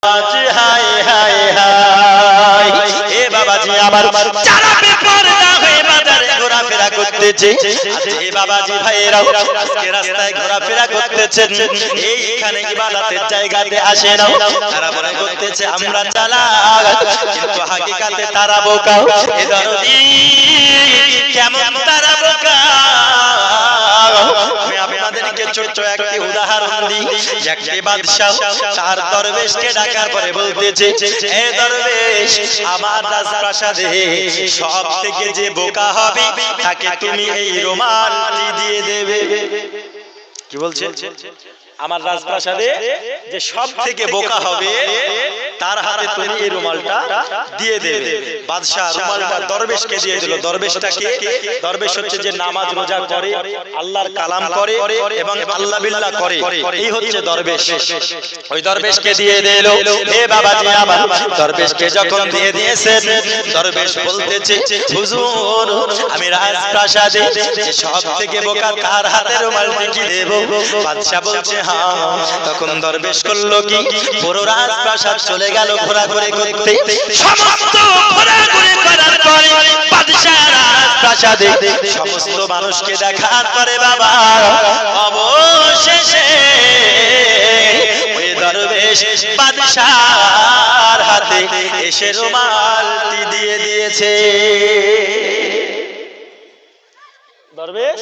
আজি হায় হায় হায় এ বাবাজি আমার যারা বেপরদা হয়ে বাজারে ঘোরাফেরা করতেছে আজ এ বাবাজি ভাইরাও আজকে রাস্তায় ঘোরাফেরা করতেছেন এইখানে ইবাদতের জায়গাতে আসে না তারা মনে করতেছে আমরা চালাক কিন্তু হাকিকাতে তারা বোকা এ দরদি কেমন তারা বোকা আমি আপনাদেরকে ছোট্ট একটি উদাহরণ দিই একটি বাদশা তার দরবেশকে ডাকার পরে বলতেছে এ দরবেশ আমার রাজপ্রাসাদে সবথেকে যে বোকা হবে তাকে তুমি এই রুমালটি দিয়ে দেবে কি বলছে আমার রাজপ্রাসাদে যে সবথেকে বোকা হবে তার হাতে তুমি এই রুমালটা দিয়ে দেবে বাদশা রুমালটা দরবেশকে দিয়ে দিল দরবেশটাকে দরবেশ হচ্ছে যে নামাজ রোজা করে আল্লাহর কালাম করে এবং আল্লাহ বিল্লাহ করে এই হচ্ছে দরবেশ ওই দরবেশকে দিয়ে দিল হে বাবাজি আমার দরবেশকে যখন দিয়ে দিয়েছেন দরবেশ বলতেছে হুজুর আমি রাজপ্রাসাদে যে সবথেকে বোকা তার হাতে রুমালটি কি দেব বাদশা বলছে হ্যাঁ তখন দরবেশ করলো কি পুরো রাজপ্রাসাদ চলে গেল ঘোরাঘুরি করতে সমস্ত ঘোরাঘুরি করার পরে বাদশা রাজপ্রাসাদে সমস্ত মানুষকে দেখার পরে বাবা অবশেষে ওই দরবেশ বাদশার হাতে এসে রুমালটি দিয়ে দিয়েছে দরবেশ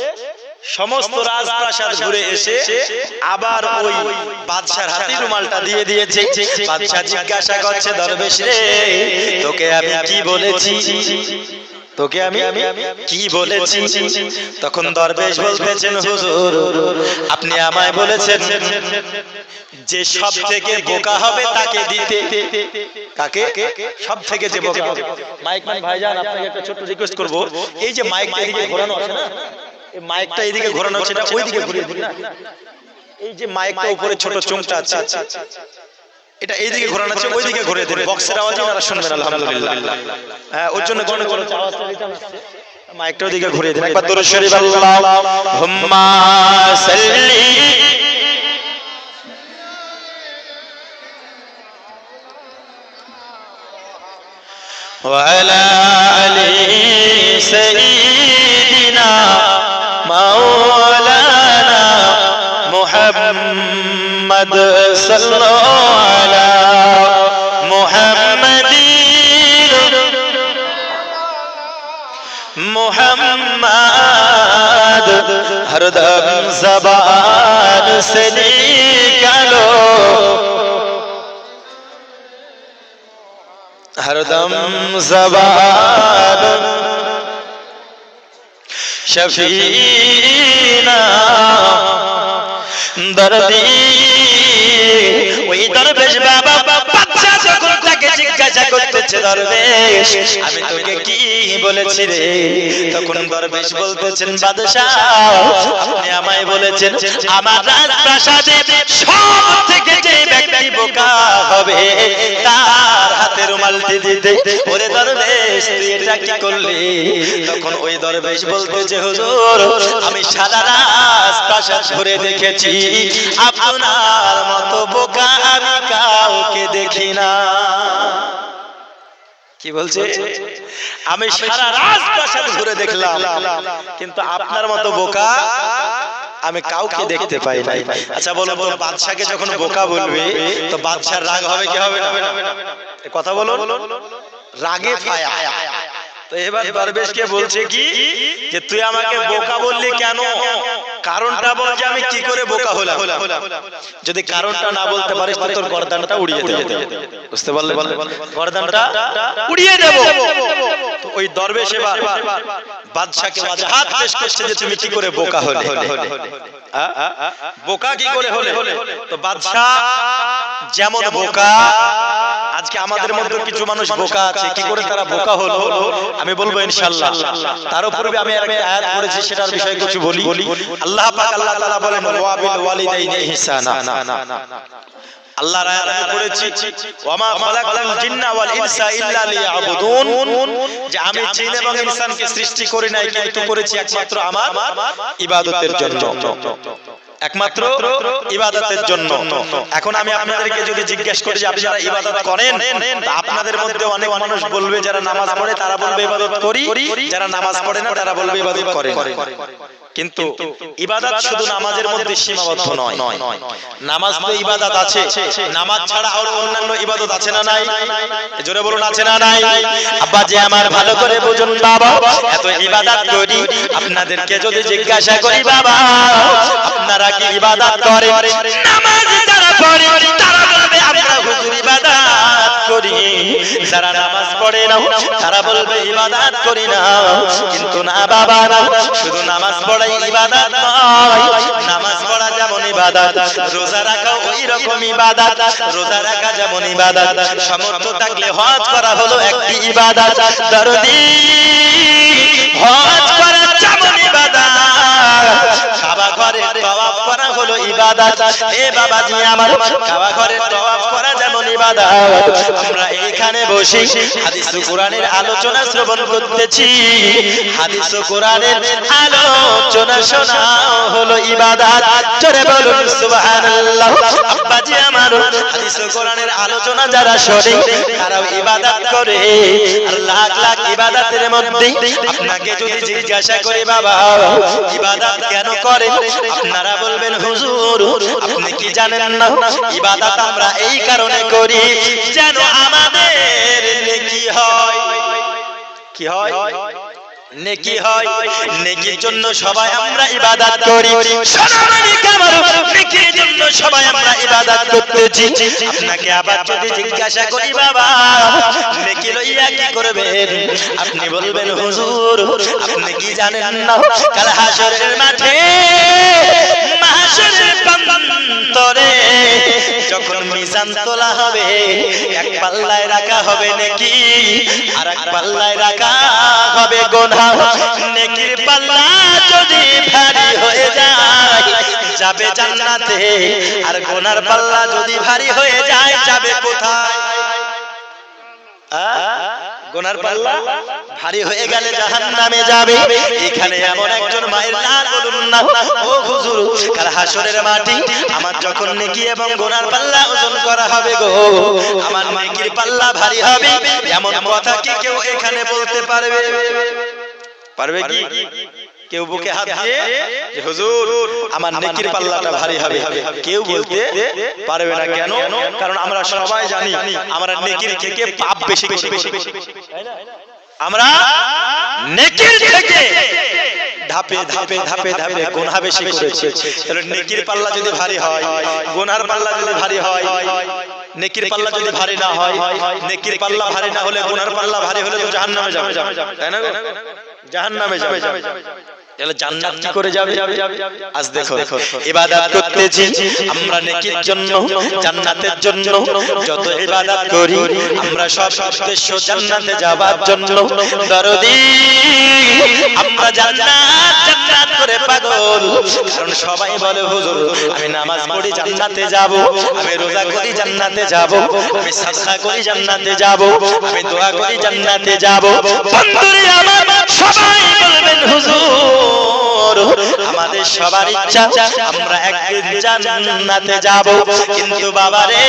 সমস্ত রাজপ্রাসাদ ঘুরে এসে আবার ওই বাদশার হাতে রুমালটা দিয়ে দিয়েছে বাদশা জিজ্ঞাসা করছে দরবেশ রে তোকে আমি কি বলেছি তোকে আমি কি বলেছি তখন দরবেশ বলতেছেন হুজুর আপনি আমায় বলেছেন যে সবথেকে বোকা হবে তাকে দিতে কাকে সবথেকে যে বোকা হবে মাইকম্যান ভাইজান আপনাকে একটা ছোট্ট রিকোয়েস্ট করব এই যে মাইকটা এদিকে ঘোরানো আছে না এই মাইকটা এদিকে ঘোরানো আছে এটা ওইদিকে ঘুরিয়ে দিন না এই যে মাইকটা উপরে ছোট চোঙটা আছে এটা এইদিকে ঘোরানো আছে ওইদিকে ঘুরিয়ে দিন বক্সের আওয়াজে ওরা শুনবেন আলহামদুলিল্লাহ হ্যাঁ ওর জন্য কোন কোন আওয়াজটা রিটার্ন আসছে মাইকটা ওইদিকে ঘুরিয়ে দিন একবার দরুদ শরীফ আল্লাহুম্মা সাল্লি وعلى آل سيدنا مولانا محمد صلى الله على محمد محمد हर दम ज़बान से निकालो हरदम ज़बान शफीना दर्दी वही दरवेश बाबा বাচ্চা যখন তাকে জিজ্ঞাসা করতেছে দরবেশ আমি তোকে কি বলেছি রে তখন দরবেশ বলতেছেন বাদশা আপনি আমায় বলেছেন আমার রাজপ্রাসাদে সবথেকে যে ব্যক্তি বোকা হবে তার হাতে রুমালটি দিতে ওরে দরবেশ তুই এটা কি করলি তখন ওই দরবেশ বলতেছে হুজুর আমি সারা রাজপ্রাসাদ ঘুরে দেখেছি আপনার মতো বোকা আমি কাউকে দেখি না কি বলছে আমি সারা রাজপ্রাসাদ ঘুরে দেখলাম কিন্তু আপনার মতো বোকা আমি কাউকে দেখতে পাই নাই আচ্ছা বলো তো বাদশাকে যখন বোকা বলবে তো বাদশার রাগ হবে কি হবে না কথা বলো রাগে ফায়া তো এবার দরবেশকে বলছে কি যে তুই আমাকে বোকা বললি কেন কারণটা বল যে আমি কি করে বোকা হলাম যদি কারণটা না বলতে পারিস তো তোর গর্দানটা উড়িয়ে দেব বুঝতে পারলে গর্দানটা উড়িয়ে দেব তো ওই দরবেশ এবার বাদশাকে ওয়াজাহাত পেশ করছে যে তুমি কি করে বোকা হলে বোকা কি করে হলে তো বাদশা যেমন বোকা আজকে আমাদের মধ্যে কিছু মানুষ বোকা আছে কি করে তারা বোকা হলো আমি বলবো ইনশাআল্লাহ তার উপরে আমি একটা আয়াত পড়েছি সেটার বিষয়ে কিছু বলি আল্লাহ পাক আল্লাহ তাআলা বলেন ওয়া বিল ওয়ালিদাইনি ইহসানা আল্লাহর আয়াত আমি পড়েছি ওয়ামা খালাকাল জিন্না ওয়াল ইনসা ইল্লা লিয়াবুদুন যে আমি জিন এবং ইনসানকে সৃষ্টি করি নাই কিন্তু করেছি একমাত্র আমার ইবাদতের জন্য একমাত্র ইবাদতের জন্য। এখন আমি আপনাদেরকে যদি জিজ্ঞেস করি যে আপনারা ইবাদত করেন, আপনাদের মধ্যে অনেক মানুষ বলবে যারা নামাজ পড়ে তারা বলবে ইবাদত করি, যারা নামাজ পড়ে না তারা বলবে ইবাদত করে। কিন্তু ইবাদত শুধু নামাজের মধ্যে সীমাবদ্ধ নয়। নামাজ তো ইবাদত আছে, নামাজ ছাড়া আরো অন্যান্য ইবাদত আছে না নাই? জোরে বলুন আছে না নাই? আব্বা যে আমার ভালো করে বুঝুন বাবা, এত ইবাদত করি, আপনাদেরকে যদি জিজ্ঞাসা করি বাবা আপনারা কি ইবাদত করেন? নামাজ যারা পড়ে তারা বলবে আমরা হুজুর ইবাদত করি, যারা নামাজ পড়ে না তারা বলবে ইবাদত করি না। কিন্তু না বাবা না, শুধু নামাজ পড়াই ইবাদত নয়। নামাজ পড়া যেমন ইবাদত, রোজা রাখা ওই রকম ইবাদত। রোজা রাখা যেমন ইবাদত, সামর্থ্য থাকলে হজ করা হলো একটি ইবাদত। দরদি হজ করা যেমন ইবাদত, কাবা ঘরে তওয়াফ করা হলো ইবাদত। এ বাবাজি আমার, কাবা ঘরে তওয়াফ করা যেমন ইবাদত, আমরা এখানে বসে হাদিস ও কোরআনের আলোচনা শ্রবণ করতেছি, হাদিস ও কোরআনের আলোচনা শোনা হলো ইবাদত। জোরে বলুন সুবহানাল্লাহ। আব্বাজি আমার, হাদিস ও কোরআনের আলোচনা যারা শোনে তারাও ইবাদত করে। আর লাখ লাখ ইবাদতের মধ্যে আপনাকে যদি জিজ্ঞাসা করি বাবা ইবাদত কেন করেন, আপনারা বলবেন হুজুর আপনি কি জানেন না, ইবাদত আমরা এই কারণে করি যেন আমাদের নেকি হয়। কি হয়? নেকি হয়। নেকির জন্য সবাই আমরা ইবাদত করি। সোনামানি কামার নেকির জন্য সবাই আমরা ইবাদত করতেছি। আপনাকে আবার যদি জিজ্ঞাসা করি বাবা নেকি লইয়া কি করবেন, আপনি বলবেন হুজুর আপনি কি জানেন না, কাল হাসরের মাঠে মাহশরের প্রান্তরে যখন মিজান তোলা হবে, এক পাল্লায় রাখা হবে নেকি, আর এক পাল্লায় রাখা হবে গুনাহ। নেকির পাল্লা যদি ভারী হয়ে যায় যাবে জান্নাতে, আর গুনার পাল্লা যদি ভারী হয়ে যায় যাবে কোথায়? গুনার পাল্লা ভারী হয়ে গেলে জাহান্নামে যাবে। এখানে এমন একজন মায়ের লাল বলুন না, ও হুজুর কাল হাসরের মাটি আমার যখন নেকি এবং গুনার পাল্লা ওজন করা হবে গো, আমার নেকির পাল্লা ভারী হবে, এমন কথা কি কেউ এখানে বলতে পারবে? পারবে কি কেউ বুকে হাত দিয়ে যে হুজুর আমার নেকির পাল্লাটা ভারী হবে? কেউ বলতে পারবে না। কেন? কারণ আমরা সবাই জানি আমরা নেকির থেকে পাপ বেশি করেছি। আমরা নেকির থেকে ধাপে ধাপে ধাপে ধাপে গুনাহ বেশি করেছি। তাহলে নেকির পাল্লা যদি ভারী হয়, গুনার পাল্লা যদি ভারী হয়, নেকির পাল্লা যদি ভারী না হয়, নেকির পাল্লা ভারী না হলে গুনার পাল্লা ভারী হলে তো জাহান্নামে যাবে, তাই না? জাহান্নামে যাবে। তাহলে জান্নাত কি করে যাবে? আজ দেখো ইবাদত করতেছি আমরা নেকির জন্য, জান্নাতের জন্য। যত ইবাদত করি আমরা সব উদ্দেশ্য জান্নাতে যাবার জন্য। দরদি আমরা জান্নাত জান্নাত করে পাগল। কারণ সবাই বলে হুজুর আমি নামাজ পড়ি জান্নাতে যাব, আমি রোজা করি জান্নাতে যাব, আমি সাদকা করি জান্নাতে যাব, আমি দোয়া করি জান্নাতে যাব। বন্ধুরে আমার সবাই বলবেন হুজুর আমাদের সবার ইচ্ছা আমরা একদিন জান্নাতে যাব, কিন্তু বাবারে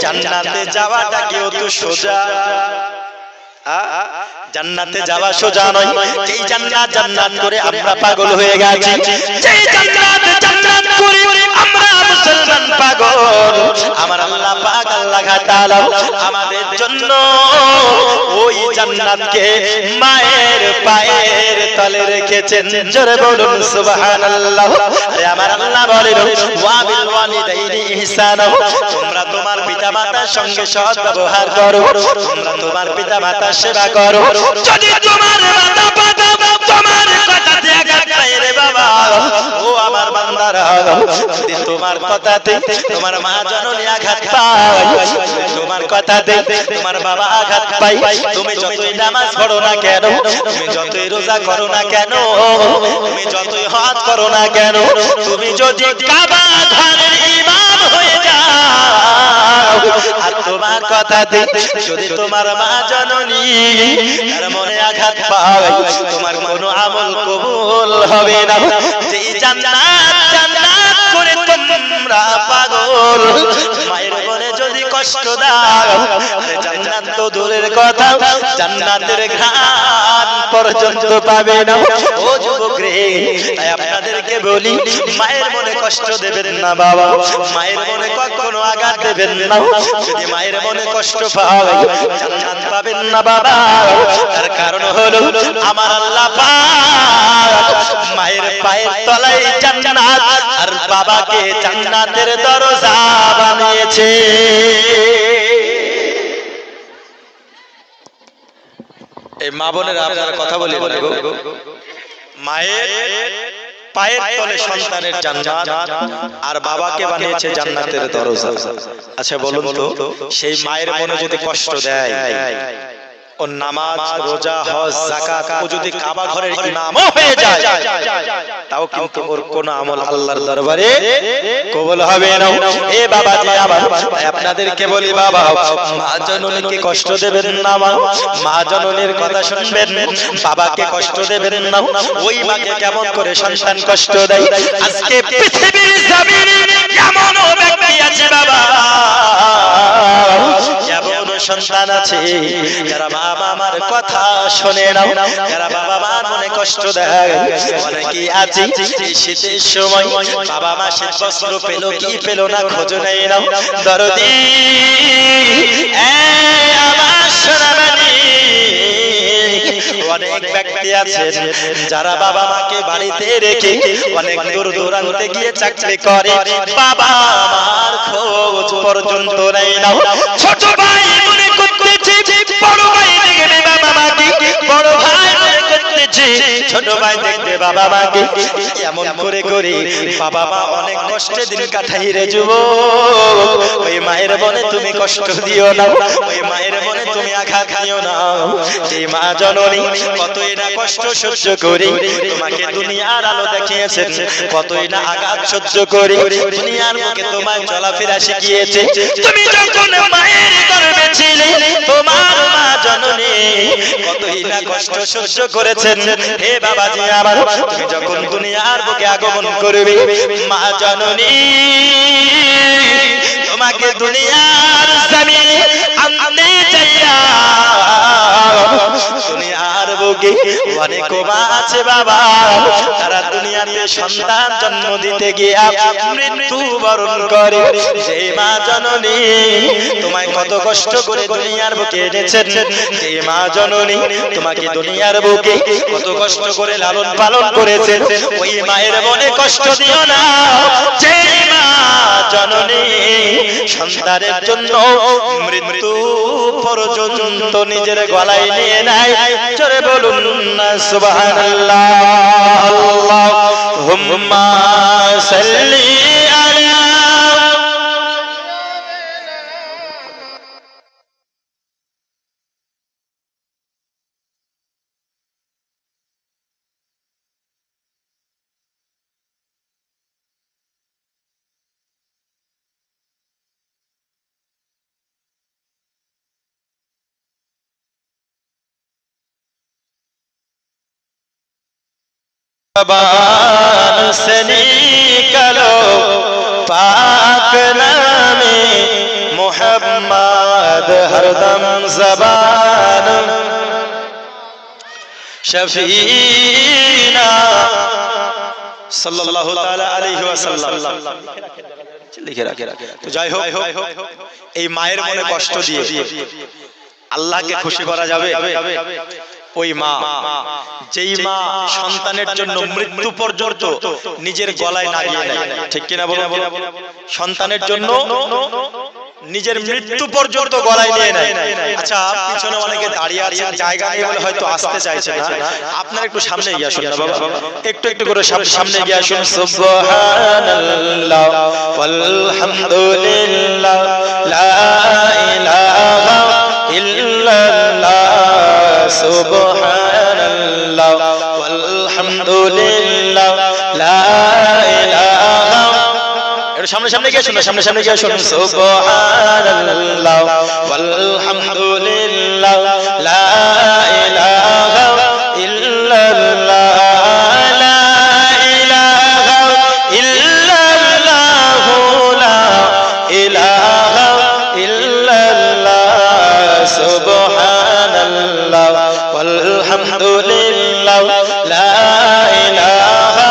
জান্নাতে যাওয়াটা কি অত সোজা? জান্নাতে যাওয়া সোজা নয়। যেই জান্নাত জান্নাত করে আমরা পাগল হয়ে গেছি, যেই জান্নাত জান্নাত করে আমরা মুসলমান পাগল। আমার আল্লাহ পাক আল্লাহ তাআলা আমাদের জন্য ওই জান্নাতকে মায়ের পায়ের তলে রেখেছেন। জোরে বলুন সুবহানাল্লাহ। আরে আমার আল্লাহ বলেন ওয়া বিল ওয়ালিদাইনি ইহসানা, তোমরা তোমার পিতামাতার সঙ্গে সৎ ব্যবহার করো, তোমরা তোমার পিতামাতার সেবা করো। যদি তোমার মাতা-পিতা তোমার কথাতে আঘাত পায় রে বাবা, ও আমার বান্দারা, যদি তোমার কথাতে তোমার মা জননী আঘাত পায়, তোমার কথাতে তোমার বাবা আঘাত পায়, তুমি যতই নামাজ পড়ো না কেন, তুমি যতই রোজা করো না কেন, তুমি যতই হজ করো না কেন, তুমি যদি কাবা ঘরের ইমাম হয়ে যাও আর তোমার কথাতে যদি তোমার মা জননী তার মনে আঘাত পায় তোমার কোনো আমল কবুল হবে না। যেই জান্নাত জান্নাত করে তোমরা পাগল, মায়ের মনে যদি কষ্ট দাও জান্নাত তো দূরের কথা, জান্নাতের ঘ্রাণ পর্যন্ত পাবে না। ও যুবক রে, তাই আপনাদেরকে বলি মায়ের মনে কষ্ট দেবেন না বাবা, মায়ের মনে কখনো আঘাত দেবেন না। যদি মায়ের মনে কষ্ট পাও জান্নাত পাবেন না বাবা। তার কারণ হলো আমার আল্লাহ পাক মায়ের পায়ের তলায় জান্নাত আর বাবাকে জান্নাতের দরজা বানিয়েছে। এই মা বোনেরা আপনারা কথা বলি বলে গো, মায়ের পায়ের তলে সন্তানের জান্নাত আর বাবাকে বানিয়েছে জান্নাতের দরজা। আচ্ছা বলুন তো, সেই মায়ের মনে যদি কষ্ট দেয়, ও নামাজ রোজা হজ যাকাত ও যদি কাবা ঘরের ইমামও হয়ে যায় তাও কিন্তু ওর কোন আমল আল্লাহর দরবারে কবুল হবে না। এ বাবা জি আমার, আপনাদেরকে বলি বাবা, মা জননীকে কষ্ট দেবেন না, মা জননীর কথা শুনবেন, বাবাকে কষ্ট দেবেন না। ওই মাকে কেমন করে সন্তান কষ্ট দেয়। আজকে পৃথিবীর জমিনে কেমন ব্যক্তি আছে বাবা, কেমন সন্তান আছে যারা বাবা মার কথা শোনে না, যারা বাবা মার মনে কষ্ট দেয়। অনেকেই আছে এই শীতের সময় বাবা মা শীত বস্ত্র পেল কি পেল না খোঁজ নেই না। দরদি আমার সোনামণি, অনেক ব্যক্তি আছেন যারা বাবা মাকে বাড়িতে রেখে অনেক দূর দূরান্তে গিয়ে চাকরি করে, বাবা মার খোঁজ পর্যন্ত নেই না। ছোট ভাই মনে করতেছে বড় ভাই দেখবে বাবা মাকে, বড় ভাই মনে করতেছে ছোট ভাই দেখবে বাবা মাকে। এমন করে করে বাবা মা অনেক কষ্টে দিন কাটাই রে যুবক। ওই মায়ের মনে তুমি কষ্ট দিও না, ওই মায়ের মনে তুমি আঘাত দিও না। যে মা জননী কতই না কষ্ট সহ্য করে তোমাকে দুনিয়ার আলো দেখিয়েছেন, কতই না আঘাত সহ্য করে দুনিয়ার মুখে তোমায় চলাফেরা শিখিয়েছে। তুমি যখন মায়ের গর্ভে ছিলে তোমার মা জননী কতই না কষ্ট সহ্য করেছেন। হে বাবাজি আমার, তুমি যখন দুনিয়ার বুকে আগমন করবে মা জননী তোমাকে দুনিয়ার জমিনে আনতে চাইয়া, দুনিয়ার বুকে অনেক মা আছে বাবা, তারা দুনিয়াতে সন্তান জন্ম দিতে গিয়া মৃত্যুবরণ করে। যে মা জননী তোমায় কত কষ্ট করে দুনিয়ার বুকে এনেছেন, যে মা জননী তোমাকে দুনিয়ার বুকে কত কষ্ট করে লালন পালন করেছেন, ওই মায়ের মনে কষ্ট দিও না। যে মা জননী সন্তানের জন্য মৃত্যু পর্যন্ত নিজের গলায় নিয়ে নেয়, জোরে বলুন না সুবহানাল্লাহ। আল্লাহুম্মা সাল্লি আলা ज़बान से निकलो पाक नामे मुहम्मद हरदम ज़बान शफीना सल्लल्लाहु ताला अलैहि वसल्लम लिखे রাখে। তো যাই হোক, এই মায়ের মনে কষ্ট দিয়ে আল্লাহকে খুশি করা যাবে। ওই মা, যেই মা সন্তানের জন্য মৃত্যু পর্যন্ত নিজের গলায় নাড়িয়ে নেয়, ঠিক কিনা বলো? সন্তানের জন্য নিজের মৃত্যু পর্যন্ত গলায় নিয়ে নেয়। আচ্ছা, পিছনে অনেকে দাঁড়িয়ে আছে, জায়গা নেই বলে হয়তো আসতে চাইছে না, আপনারা একটু সামনে গিয়ে আসুন না বাবা, একটু একটু করে সামনে গিয়ে আসুন। সুবহানাল্লাহ ওয়ালহামদুলিল্লাহ লা ইলাহা ইল্লাল্লাহ সুবহানাল্লাহ ওয়ালহামদুলিল্লাহ লা ইলাহা। সামনে গিয়ে শুনো, সামনে গিয়ে শুনো। সুবহানাল্লাহ ওয়ালহামদুলিল্লাহ লা ইলাহা ইল্লাল্লাহ লা ইলাহা ইল্লাল্লাহ লা ইলাহা ইল্লাল্লাহ সুবহানাল্লাহ ওয়ালহামদুলিল্লাহ লা ইলাহা।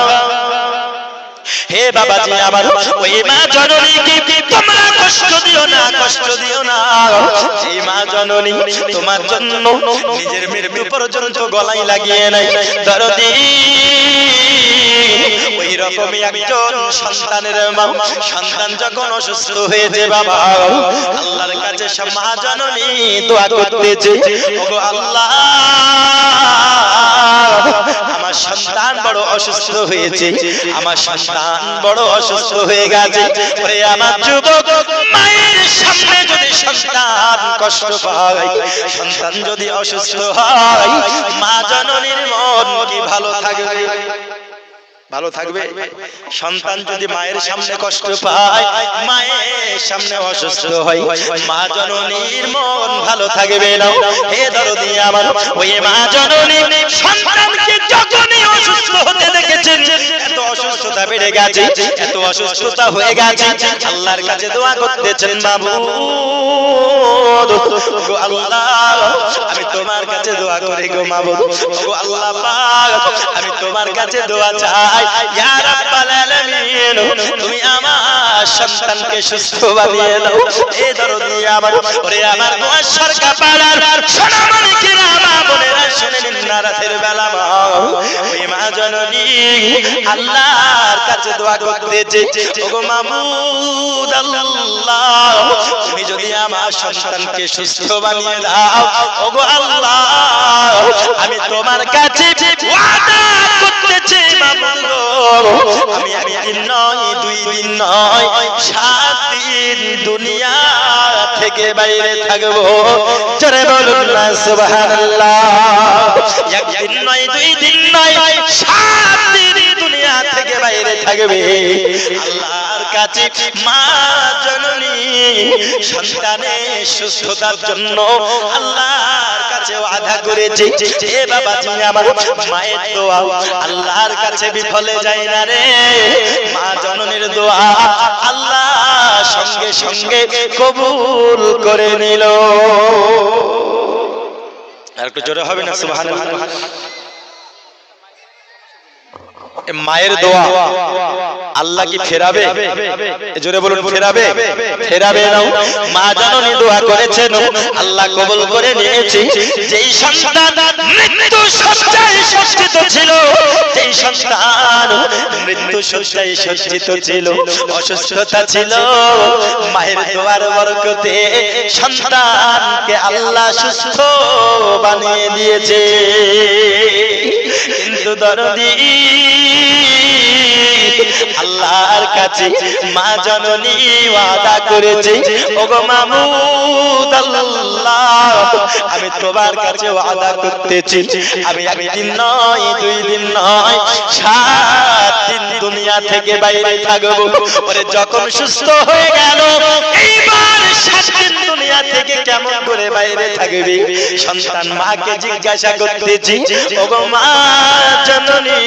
হে বাবাজি আমার, ওই মা জননীকে তোমরা কষ্ট দিও না, কষ্ট দিও না। এই মা জননী তোমার জন্য নিজের মৃত্যু পর্যন্ত গলায় লাগিয়ে নাই দরদি। ওই রকমই একজন সন্তানের মা, সন্তান যখন অসুস্থ হয়েছে বাবা, আল্লাহর কাছে মা জননী দোয়া করতেছে, ওগো আল্লাহ আমার সন্তান বড় অসুস্থ হয়েছে, আমার সন্তান বড় অসুস্থ হয়ে গেছে। ওরে আমার যুবক, মায়ের সামনে যদি সন্তান কষ্ট পায়, সন্তান যদি অসুস্থ হয়, মা জননীর মন কি ভালো থাকবে? ভালো থাকবে? সন্তান যদি মায়ের সামনে কষ্ট পায়, মায়ের সামনে অসুস্থ হয়, মা জননীর মন ভালো থাকবে না। হে দরদি আমার, ওই মা জননী সন্তানকে যখনই অসুস্থ হতে দেখেছেন, এত অসুস্থতা বেড়ে গেছে, এত অসুস্থতা হয়ে গেছে, আল্লাহর কাছে দোয়া করতেছেন, মাবুদ গো আল্লাহ, আমি তোমার কাছে দোয়া করি গো মাবুদ, গো আল্লাহ পাক, আমি তোমার কাছে দোয়া চাই, ইয়া রাব্বাল আলামিন, তুমি আমার সন্তানকে সুস্থ বানিয়ে দাও। এই দরদি আমার, ওরে আমার মুয়াশশার কাপালার সোনামণি কিরামা বোনেরা, শুনে নিন না রাতের বেলা মা, ওই মা জননী আল্লাহর কাছে দোয়া করতেছে, ওগো মাবুদ আল্লাহ, তুমি যদি আমার সন্তানকে সুস্থ বানিয়ে দাও, ওগো আল্লাহ, আমি তোমার কাছে ওয়াদা করতেছি মাবুদ, আমি একদিন নয়, 2 দিন নয়, 7 দিন দুনিয়া থেকে বাইরে থাকবো। জোরে বলুন না সুবহানাল্লাহ। একদিন নয়, 2 দিন নয়, 7 দিন দুনিয়া থেকে বাইরে থাকবে। আল্লাহর কাছে মা জননী সন্তানের সুস্থতার জন্য আল্লাহর কাছে ওয়াদা করেছে। এ বাবাজি আমার, মায়ের দোয়া আল্লাহর কাছে বিফলে যায় না রে। মা জননীর দোয়া আল্লাহ সঙ্গে সঙ্গে কবুল করে নিল। আর একটু জোরে হবে না সুবহানাল্লাহ। মায়ের দোয়া আল্লাহ কি ফেরাবে? জোরে বলুন, ফেরাবে? ফেরাবে না। মা জননী দোয়া করেছেন, আল্লাহ কবুল করে নিয়েছে। যেই সন্তান মৃত্যু শয্যায় সজ্জিত ছিল, যেই সন্তান মৃত্যু শয্যায় সজ্জিত ছিল, অসুস্থতা ছিল, মায়ের দোয়ার বরকতে সন্তানকে আল্লাহ সুস্থ বানিয়ে দিয়েছে। কিন্তু দরদি আল্লাহর কাছে মা জননী ওয়াদা করেছে, ওগো মাবুদ আল্লাহ, আমি তোমার কাছে ওয়াদা করতেছি, আমি একদিন নয়, 2 দিন নয়, 7 দিন দুনিয়া থেকে বাইরে থাকবো। ওরে যখন সুস্থ হয়ে গেল, এইবার 7 দিন দুনিয়া থেকে কেমন করে বাইরে থাকবে? সন্তান মাকে জিজ্ঞাসা করতেছি, ওগো মা জননী,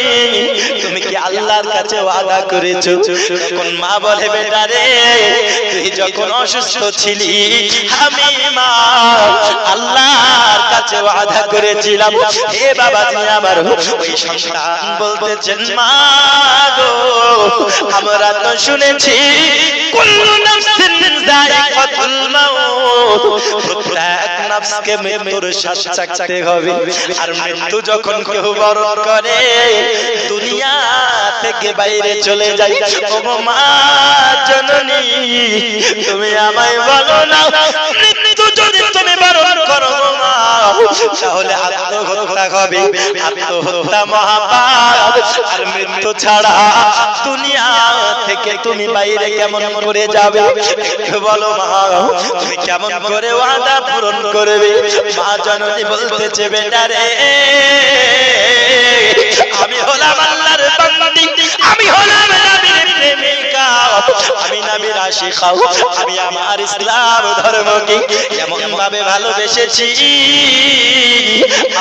তুমি কি আল্লাহর কাছে ওয়াদা করেছো? তখন মা বলে, বেটা রে, তুই যখন অসুস্থ ছিলি, আমি মা আল্লাহর কাছে ওয়াদা করেছিলাম। হে বাবাজি আমার, ওই সন্তান বলতেছেন, মা গো, আমরা তো শুনেছি কুল্লু নাফসিন যায়িকাতুল মাউত, প্রত্যেক নফসকে মৃত্যুর স্বাদ চাখতে হবে। আর মৃত্যু যখন কেউ বরণ করে, দুনিয়া থেকে বাইরে চলে যায়। ওগো মা জননী, তুমি আমায় বলো না, মৃত্যু যদি তুমি বরণ করো মা, তাহলে আত্মহত্যা হবে। আত্মহত্যা মহাপাপ। আর মৃত্যু ছাড়া দুনিয়া থেকে তুমি বাইরে কেমন করে যাবে? একটু বলো মা, তুমি কেমন করে ওয়াদা পূরণ করবে? মা জননী বলতেছে, বেটা রে, আমি হলাম আল্লাহর বান্দি, আমি হলাম নবীর প্রেমিকা, আমি নবীর আশিক হও, আমি আমার ইসলাম ধর্মকে এমন ভাবে ভালোবেসেছি,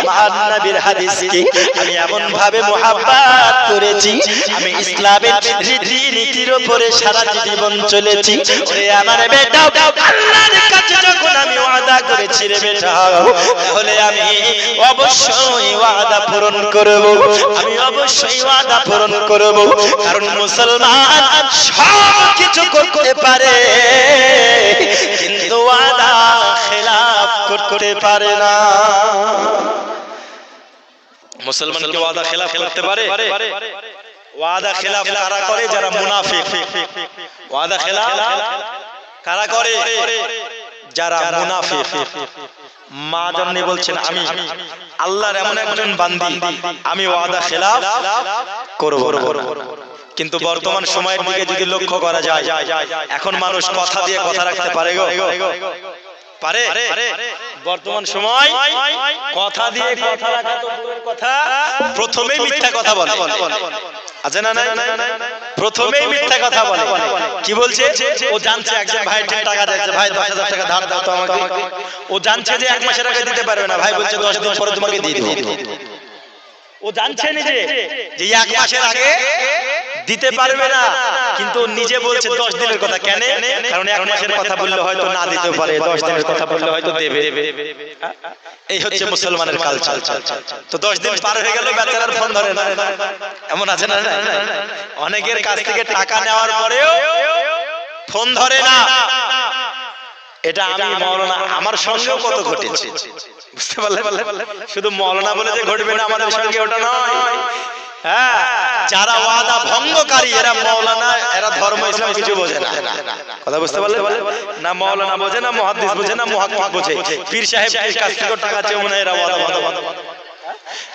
আমার নবীর হাদিসকে আমি এমন ভাবে মুহাব্বত করেছি, আমি ইসলামের রীতিনীতির উপরে সারা জীবন চলেছি। ওরে আমার বেটা, আল্লাহর কাছে যখন আমি ওয়াদা করেছি রে বেটা, তাহলে আমি অবশ্যই ওয়াদা পূরণ করব, আমি অবশ্যই ওয়াদা পূরণ করব। কারণ মুসলমান সব কিছু করতে পারে কিন্তু ওয়াদা খেলাফ করতে পারে না। মুসলমান কি ওয়াদা খেলাফ করতে পারে? ওয়াদা খেলাফ কারা করে? যারা মুনাফিক। ওয়াদা খেলাফ কারা করে? যারা মুনাফিক। মা জাননি বলছেন আমি আল্লাহর এমন একজন বান্দি, আমি ওয়াদা খেলাফ করব না। কিন্তু বর্তমান সময়ের দিকে যদি লক্ষ্য করা যায়, এখন মানুষ কথা দিয়ে কথা রাখতে পারে গো? পারে? বর্তমান সময় কথা দিয়ে কথা রাখা তো দূরের কথা, প্রথমেই মিথ্যা কথা বলে। আছে না? প্রথমেই মিথ্যা কথা বলে। কি বলছে? ও জানছে একজন ভাই টাকা দিয়েছে, ভাই 10,000 টাকা ধার দাও তো আমাকে। ও জানছে যে 1 মাসের আগে দিতে পারবে না, ভাই বলছে 10 দিন পরে তোমাকে দিয়ে দেব। ও জানছে নিজে যে 1 মাসের আগে দিতে পারবে না, কিন্তু নিজে বলছে 10 দিনের কথা। কেন? কারণ 1 মাসের কথা বললে হয়তো না দিতে পারে, 10 দিনের কথা বললে হয়তো দেবে। এই হচ্ছে মুসলমানের কালচার। তো 10 দিন পার হয়ে গেল, বেচারার ফোন ধরে না। এমন আছে না? অনেকের কাছ থেকে টাকা নেওয়ার পরেও ফোন ধরে না। এটা আমি মাওলানা, আমার সঙ্গেও কত ঘটেছে, বুঝতে পারলে? শুধু মাওলানা বলে যে ঘটবে না আমাদের সঙ্গে, ওটা নয়। হ্যাঁ, যারা ওয়াদা ভঙ্গকারী এরা মাওলানা, এরা ধর্ম ইসলাম কিছু বোঝে না। কথা বুঝতে পারলে? না মাওলানা বোঝে, না মুহাদ্দিস বোঝে, না মুহাক্কিক বোঝে। পীর সাহেবের কাছ থেকে টাকা চেয়ে মনে হয় এরা ওয়াদা ভঙ্গ।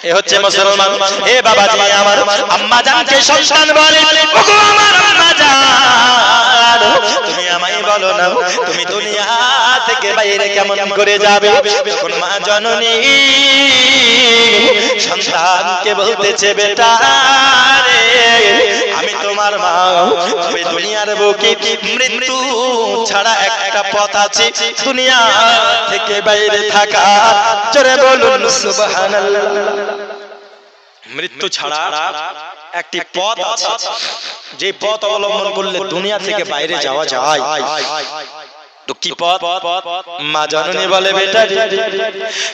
এ হচ্ছে মুসলমান। এ বাবাজি আমার, আম্মা জানকে সন্তান বলে, ওগো আমার আম্মা জান, তুমি আমায় বলো না তুমি দুনিয়া থেকে বাইরে কেমন করে যাবে? তখন মা জননী সন্তানকে বলতেছে, বেটা রে, আমি তোমার মা, তবে দুনিয়ার বুকে মৃত্যু ছাড়া একটা পথ আছে, দুনিয়া থেকে বাইরে থাকা। জোরে বলুন সুবহানাল্লাহ। মৃত্যু ছাড়া একটি পথ আছে, যে পথ অবলম্বন করলে দুনিয়া থেকে বাইরে যাওয়া যায়। তো কি পথ? মা জননী বলে, বেটা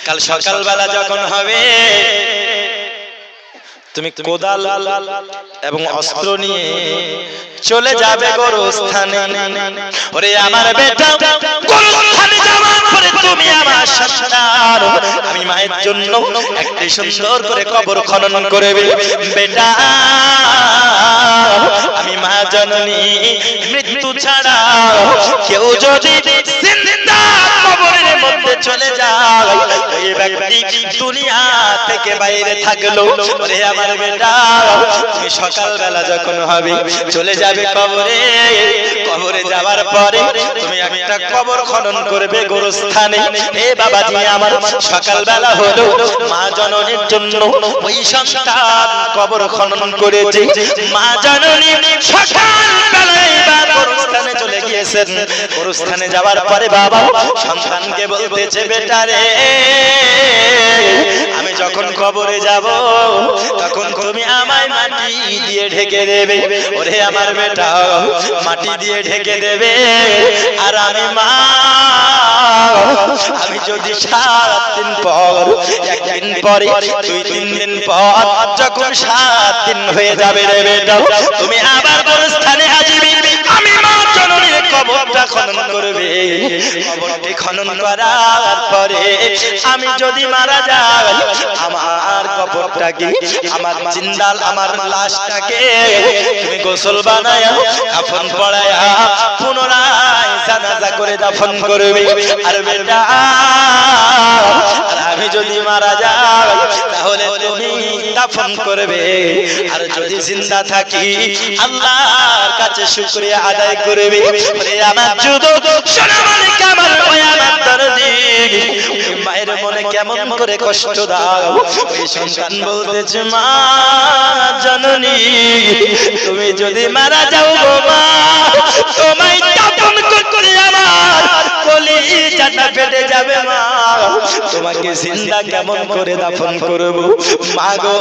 কাল সকালবেলা যখন হবে, তুমি কোদাল এবং অস্ত্র নিয়ে চলে যাবে গোরস্থানে। ওরে আমার বেটা, গোরস্থানে যাওয়ার পরে তুমি আমার সন্তান, আমি মায়ের জন্য একটি সুন্দর করে কবর খনন করবে। বেটা আমি মা জননী, মৃত্যু ছাড়া কেউ যদি জিন্দা কবরের মধ্যে চলে যায়, ওই ব্যক্তি দুনিয়া থেকে বাইরে থাকলো। ওরে আমার বেটা, তুমি সকালবেলা যখন হবে চলে যাবে কবরে, কবরে যাওয়ার পরে তুমি একটা কবর খনন করবে গোরস্থানে। এ বাবাজি আমার, সকালবেলা হলো মা জননীর জন্য ওই সন্তান কবর খনন করেছে। মা জননী সকালবেলায় গোরস্থানে চলে গিয়েছেন। গোরস্থানে যাওয়ার পরে বাবা সন্তানকে বলতেছে, বেটা রে, আমি যখন কবরে যাব তখন তুমি আমায় মাটি দিয়ে ঢেকে দেবে। ওরে আমার বেটা, মাটি দিয়ে ঢেকে দেবে। আর আমি মা, আমি যদি 7 দিন পর, 1 দিন পরে, 2-3 দিন পর, যখন 7 দিন হয়ে যাবে রে বেটা, তুমি আবার গোরস্থানে আসবে। আমি মা জননীর কবরটা খনন করবে। কবরটি খনন করার পরে আমি যদি মারা যাই, আমার কবরটাকে, আমার জিন্দাল, আমার লাশটাকে তুমি গোসল বানায়া, কাফন পরায়া, পুনরায় জানাজা করে দাফন করবে। আর বেটা, আমি যদি মারা যাই তাহলে তুমি দাফন করবে। আর যদি জিন্দা থাকি আল্লাহর কাছে শুকরিয়া আদায় করবে। ওরে আমার যুবক, সোনা মানিক আমার, ওই আমার দরদি, মায়ের মনে কেমন করে কষ্ট দাও। ওই সন্তান বলতেছে মা জননী তুমি যদি মারা যাও গো মা, তোমায় দাফন করে আমার কলিজাটা ফেটে যাবে মা, তোমাকে জিন্দা কেমন করে দাফন করব মা গো,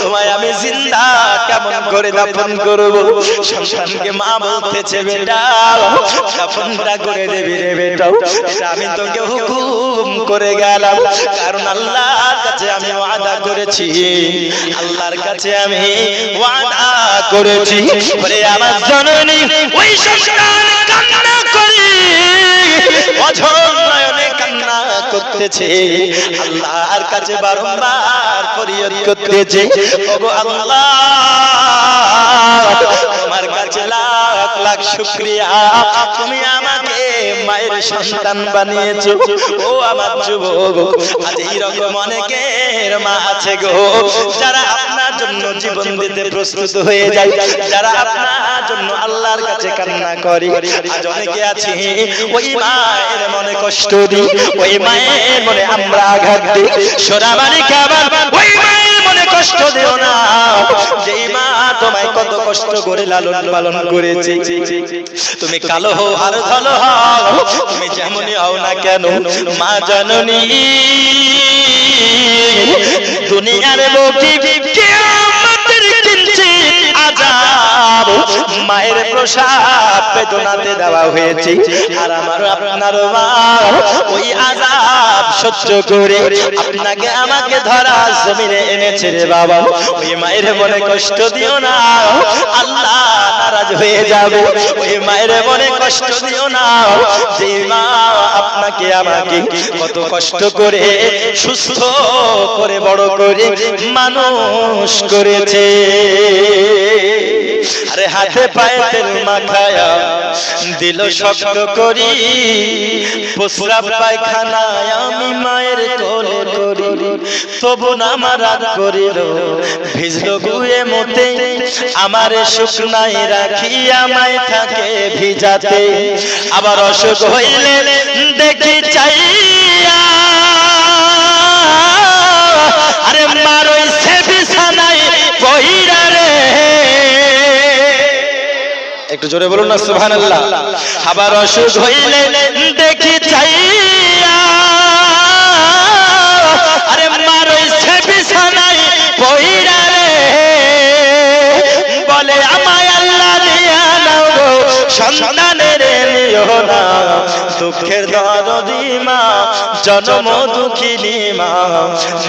তোমায় আমি জিন্দা কেমন করে দাফন করব। সন্তানকে মা বলতেছে বেটা দাফনটা করে দেবি রে বেটা, এটা আমি তোকে হুকুম করে গেলাম, কারণ আল্লাহর কাছে আমি ওয়াদা করেছি, আল্লাহর কাছে আমি ওয়াদা করেছি। বলে আমার জননী ওই সন্তান কান্না করে অঝর নয়নে কান্না করতেছে, আল্লাহর কাছে বারবার ফরিয়াদ করতেছে, ওগো আল্লাহ তোমার কাছে লাখ লাখ শুকরিয়া, তুমি আমাকে মায়ের সন্তান বানিয়েছো। ও আমার যুবক, আজ এইরকম অনেকের মা আছে গো যারা আপনার জন্য জীবন দিতে প্রস্তুত হয়ে যায়, যারা আপনার জন্য আল্লাহর কাছে কান্না করে। আজ অনেকে আছে ওই মায়ের মনে কষ্ট দিই, ওই মায়ের মনে আমরা আঘাত দিই, সোনামারি খাবার ওই মায়ের মনে কষ্ট দিও না, যেই মা তোমায় কত কষ্ট করে লালন পালন করেছে। তুমি কালো হও আর ভালো হও, তুমি যেমনই হও না কেন মা জননী দুনিয়ার বুকে কিয়ামতের কিঞ্চি আযাব মায়ের প্রসাব বেদনাতে দেওয়া হয়েছে, আর আমার আপনার মা ওই আযাব সহ্য করে আপনাকে আমাকে ধরা জমিনে এনেছে রে বাবা। ওই মায়ের মনে কষ্ট দিও না, আল্লাহ নারাজ হয়ে যাবে। ওই মায়ের মনে কষ্ট দিও না, যে মা আপনাকে আমাকে কত কষ্ট করে সুস্থ করে বড় করে মানুষ করেছে। আরে হাতে পায়ে তেল মাখায়া দিল শক্ত করি, প্রস্রাব পায়খানায় আমি মায়ের কোলে করি, তবু না মারাত করিল ভিজল গুয়ে মতে, আমারে শুকনাই রাখি আমায় থাকে ভিজাতে, আবার অসুখ হইলে দেখি চাইয়া আরে মারই সে বিছানায় কইরা রে, একটু জোরে বলুন না সুবহানাল্লাহ। আবার অসুখ হইলে দেখি চাইয়া আরে মারই সে বিছানায় কইরা রে, বলে আমায় আল্লাহ দিয়া নাও গো সন্তানের নিও না, দুঃখের দরদি মা জনম দুঃখিনী মা,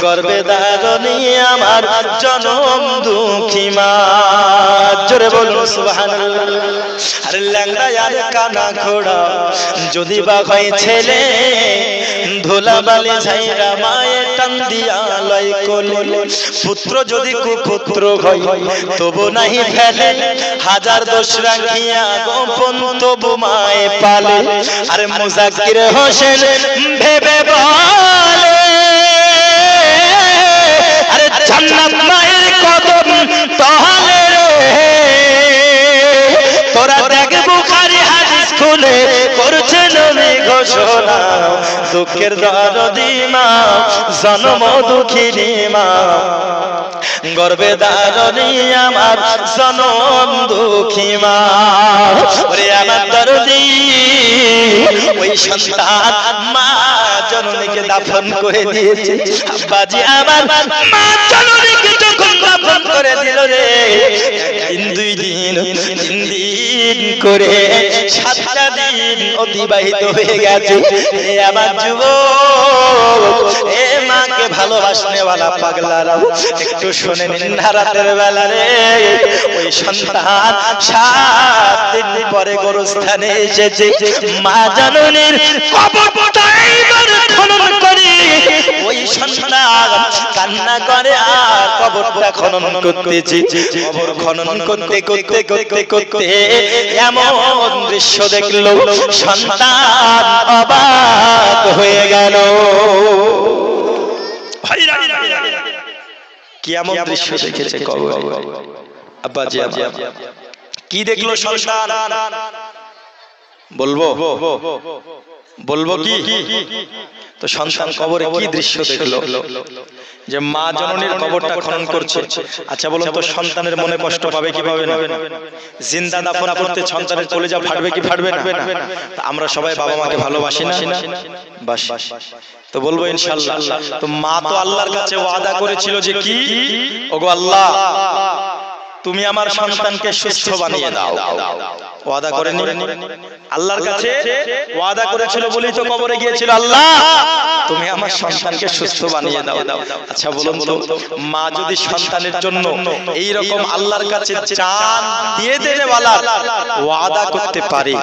গর্বে দারণী আমার জনম দুঃখী মা। জোরে বলুন সুবহানাল্লাহ। আরে ল্যাংড়া আর কানা ঘোড়া যদি বা হয় ছেলে, ধুলাবালি ঝাইরা মায়ের টান দিয়া লয় কোলে, পুত্র যদি কুপুত্র হয় তবু নাহি ফেলে, হাজার দোষ রাখিয়া গোপন তবু মায়ে পালে। আরে মুজাক্কির হোসেন ভেবে বলে আরে জান্নাত মায়ের কদম তলে রে, তোরা দেখ বুখারী হাদিস খুলে করছে নবী ঘোষণা, দুঃখের দরদি মা জনম দুঃখিনী মা, গর্বে দারণী আমার জনম দুঃখী মা। ওরে আমার দরদি ওই সন্তান মা জননীকে দাফন করে দিয়েছে, আব্বাজি আমার মা জননীকে যখন দাফন করে দিল রে, দিন দুই দিন তিন দিন করে 7টা দিন অতিবাহিত হয়ে গেছে। এ আমার যুবক, এ মাকে ভালোবাসনে वाला পাগলারা একটু শুনে নিন, রাতের বেলা রে ওই সন্তান 7 দিন পরে গোরস্থানে এসেছে, মা জননীর কবরটা এইবার খনন করে ওই সন্তান কান্না করে আর কবরটা খনন করতেছে। কবর খনন করতে করতে করতে করতে এমন দৃশ্য দেখলো সন্তান অবাক হয়ে গেল। কি এমন দৃশ্য দেখেছে কবর? আব্বাজি কি দেখলো সন্তান? বলবো বলবো কি? তো সন্তান কবরে কি দৃশ্য দেখলো যে মা জননীর কবরটা খনন করছে। আচ্ছা বলুন তো সন্তানের মনে কষ্ট পাবে কি পাবে না? জিন্দা দাফন করতে সন্তানের কলিজা ফাটবে কি ফাটবে না? আমরা সবাই বাবা মাকে ভালোবাসি না? বাসি। তো বলবো ইনশাআল্লাহ। তো মা তো আল্লাহর কাছে ওয়াদা করেছিল যে কি, ওগো আল্লাহ তুমি আমার সন্তানকে সুস্থ বানিয়ে দাও। ওয়াদা করেনি? আল্লাহর কাছে ওয়াদা করেছিল বলেই তো কবরে গিয়েছিল, আল্লাহ তুমি আমার সন্তানকে সুস্থ বানিয়ে দাও। আচ্ছা বলুন তো মা যদি সন্তানের জন্য এই রকম আল্লাহর কাছে জান দিয়ে দেওয়ালা ওয়াদা করতে পারে,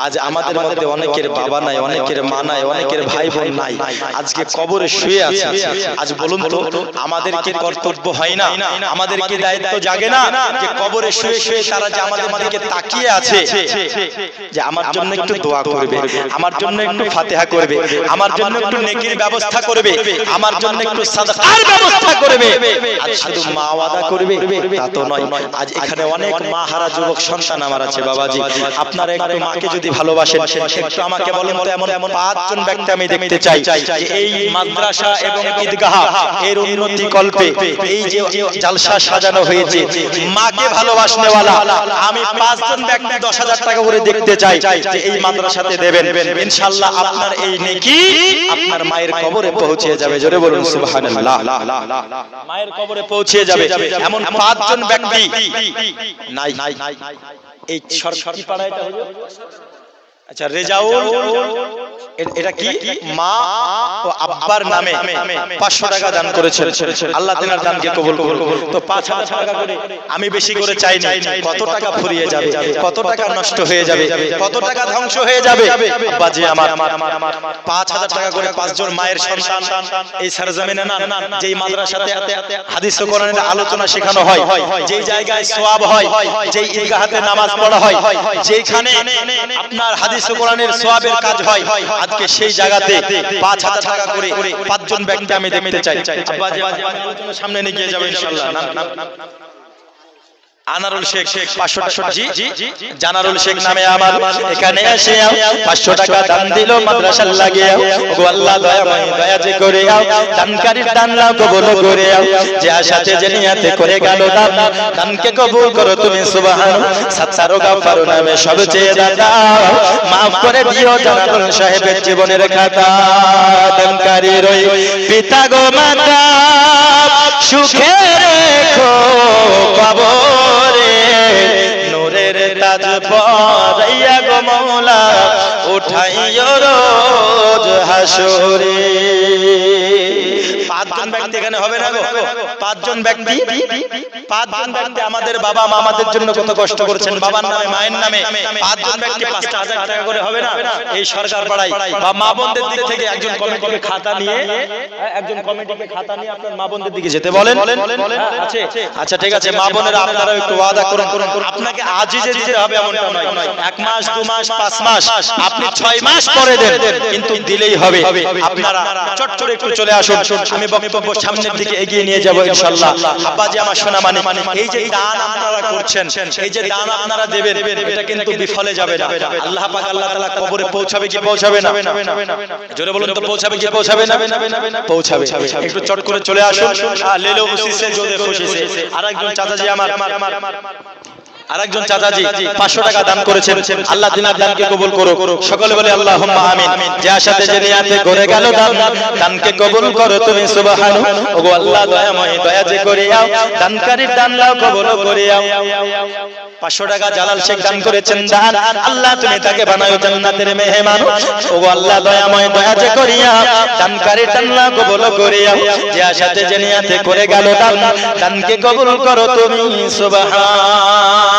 আজ আমাদের মধ্যে অনেকের বাবা নাই, অনেকের মা নাই, অনেকের ভাই বোন নাই, আজকে কবরে শুয়ে আছে। আজ বলুন তো আমাদেরকে কর্তব্য হয় না, আমাদেরকে দায়িত্ব জাগে না যে কবরে শুয়ে শুয়ে তারা যে আমাদের দিকে তাকিয়ে আছে যে আমার জন্য একটু দোয়া করবে, আমার জন্য একটু ফাতিহা করবে, আমার জন্য একটু নেকির ব্যবস্থা করবে, আমার জন্য একটু সাদাকার ব্যবস্থা করবে। আজ শুধু মা ওয়াদা করবে তা তো নয়, আজ এখানে অনেক মা হারা যুবক সন্তান আমার আছে। বাবাজি আপনারা একটু মাকে যদি ভালোবাসেন একটু আমাকে বলেন তো এমন এমন 5 জন ব্যক্তি আমি দেখতে চাই যে এই মাদ্রাসা এবং ঈদগাহ এর উন্নতি কল্পে এই যে জালসা সাজানো হয়েছে মাকে ভালোবাসনেওয়ালা আমি 5 জন ব্যক্তি 10,000 টাকা করে দেখতে চাই যে এই মাদ্রাসাতে দেবেন। ইনশাআল্লাহ আপনার এই নেকি আপনার মায়ের কবরে পৌঁছে যাবে। জোরে বলুন সুবহানাল্লাহ। মায়ের কবরে পৌঁছে যাবে এমন 5 জন ব্যক্তি নাই এই সরকারি পাড়ায়টা হলো। আচ্ছা রেজাউল এটা কি মা ও আব্বার নামে 500 টাকা দান করেছেন, আল্লাহ তাআলার দানকে কবুল করুন। তো 5,000 টাকা করে আমি বেশি করে চাইনি, কত টাকা ফুরিয়ে যাবে, কত টাকা নষ্ট হয়ে যাবে, কত টাকা ধ্বংস হয়ে যাবে। আব্বাজি আমার 5,000 টাকা করে 5 জন মায়ের সন্তান এই সরজমিনে না যেই মাদ্রাসাতে হাদিস ও কোরআনের আলোচনা শেখানো হয়, যেই জায়গায় সওয়াব হয়, যেই ঈদগাহতে নামাজ পড়া হয়, যেখানে আপনার হাদিস ও কোরআনের সওয়াবের কাজ হয়, আজকে সেই জায়গাতে 5,000 টাকা করে 5 জন ব্যক্তি আমি দেখতে চাই। আব্বাজি আলোচনার সামনে নিয়ে গিয়ে যাবে ইনশাআল্লাহ। আনারুল শেখ 500 টাকা, জি জানারুল শেখ নামে আমার এখানে এসে 500 টাকা দান দিল মাদ্রাসার লাগিয়ে। ওগো আল্লাহ দয়াময় দয়া যে করে দানকারীর দান লাও কবুল করে যে আশাতে যে নিয়াতে করে গেল দান, দানকে কবুল করো তুমি সুবহান। সাত্তার ও গাফফার নামে সবচেয়ে দাতা maaf করে দিও জানারুল সাহেবের জীবনের খাতা। দানকারীর ওই পিতা গো মাতা সুখে রেখো কবরে, নূরের তাজ পরাইয়া গো মওলা উঠাইও রোজ হাসরে। 5 জন ব্যক্তি এখানে হবে না গো? 5 জন ব্যক্তি আমাদের বাবা মা আমাদের জন্য কত কষ্ট করেছেন, বাবার নামে মায়ের নামে 5 জন ব্যক্তি 5,000 টাকা করে হবে না? এই সরকার পাড়ায় বা মা বোনদের দিক থেকে একজন কমিটিকে খাতা নিয়ে আপনার মা বোনদের দিকে যেতে বলেন। আচ্ছা ঠিক আছে মা বোনেরা আপনারা একটু ওয়াদা করুন, আপনাকে আজই যে দিতে হবে এমনটা নয়, 1 মাস 2 মাস 5 মাস আপনি 6 মাস পরে দেন, কিন্তু দিলেই হবে। আপনারা চট করে একটু চলে আসুন, আমি বক্তব্য সামনের দিকে এগিয়ে নিয়ে যাব ইনশাআল্লাহ। আব্বাজি আমার সোনা মানে এই যে দান আপনারা করছেন, এই যে দান আপনারা দেবেন, এটা কিন্তু বিফলে যাবে না। আল্লাহ পাক আল্লাহ তাআলা কবরে পৌঁছাবে কি পৌঁছাবে না? জোরে বলুন তো পৌঁছাবে কি পৌঁছাবে না? পৌঁছাবে। একটু চট করে চলে আসুন। লেলো উসি সে जो दे खुशी से। আরেকজন চাচাজি আমার আরেকজন চাচাজি 500 টাকা দান করেছেন, আল্লাহ তিনার দানকে কবুল করো। সকলে বলে আল্লাহুম্মা আমিন। যে আশাতে যে নিয়াতে করে গেল দান, দানকে কবুল করো তুমি সুবহান। ওগো আল্লাহ দয়াময় দয়া যে করিয়াও দানকারীর দান লাও কবুল করিয়াও। 500 টাকা জালাল শেখ দান করেছেন দান, আল্লাহ তুমি তাকে বানায়ো জান্নাতের মেহমান। ওগো আল্লাহ দয়াময় দয়া যে করিয়াও দানকারীর দান লাও কবুল করিয়াও। যে আশাতে যে নিয়াতে করে গেল দান, দানকে কবুল করো তুমি সুবহান।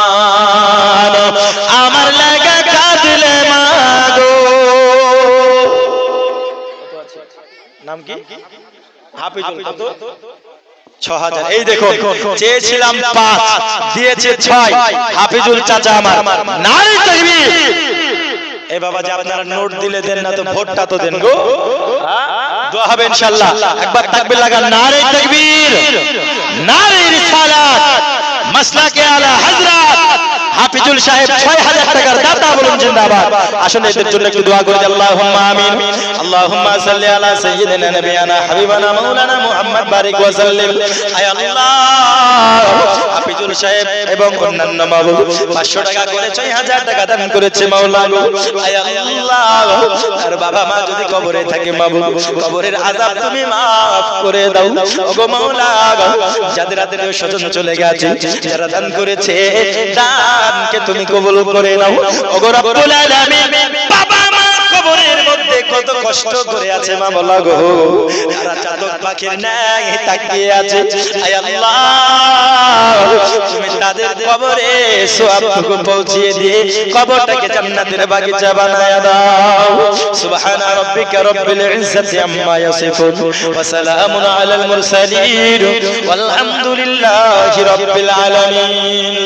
আমার লাগা কাঁদলে মাগো, নাম কি? হাফিজুল। কত? 6,000। এই দেখো চেয়েছিলাম 5 দিয়েছে 6। হাফিজুল চাচা আমার নারে তাকবীর। এই বাবা যে আপনারা নোট দিলে দেন না তো ভোটটা তো দেন গো, দোয়া হবে ইনশাআল্লাহ। একবার তাকবীর লাগান, নারে তাকবীর, নারে রিসালাত, মাসলাকে আলা হযরত হাফিজুল সাহেব ৬০০০ টাকার দাতা, বলুন জিন্দাবাদ। আসুন এদের জন্য একটু দোয়া করে দিই, আল্লাহুম্মা আমিন। আল্লাহুম্মা সাল্লি আলা সাইয়্যিদিনা নাবিয়ানা হাবিবানা মাওলানা মুহাম্মদ বারিক ওয়া সাল্লিম। আয় আল্লাহ, হাফিজুল সাহেব এবং অন্যান্য মাহবুব 500 টাকা করে ৬০০০ টাকা দান করেছে মাওলা গো। আয় আল্লাহ, আর বাবা মা যদি কবরে থাকে মাহবুব, কবরের আযাব তুমি maaf করে দাও ওগো মাওলা গো। যাদের আত্মীয় স্বজন চলে গেছে, যারা দান করেছে, দানকে তুমি কবুল করে নাও ওগো রব্বুল আলামিন। বাবা মা কবরের মধ্যে কত কষ্ট করে আছে মাওলা গো, তারা চাতক পাখির ন্যায় তাকিয়ে আছে। আয় আল্লাহ, তুমি তাদের কবরে সওয়াবটুকু পৌঁছিয়ে দিয়ে কবরটাকে জান্নাতের বাগিচা বানায়া দাও। সুবহান রাব্বিকা রাব্বিল ইজ্জাতি আম্মা ইয়াসিফুন ওয়া সালামুন আলাল মুরসালিন ওয়ালহামদুলিল্লাহি রাব্বিল আলামিন।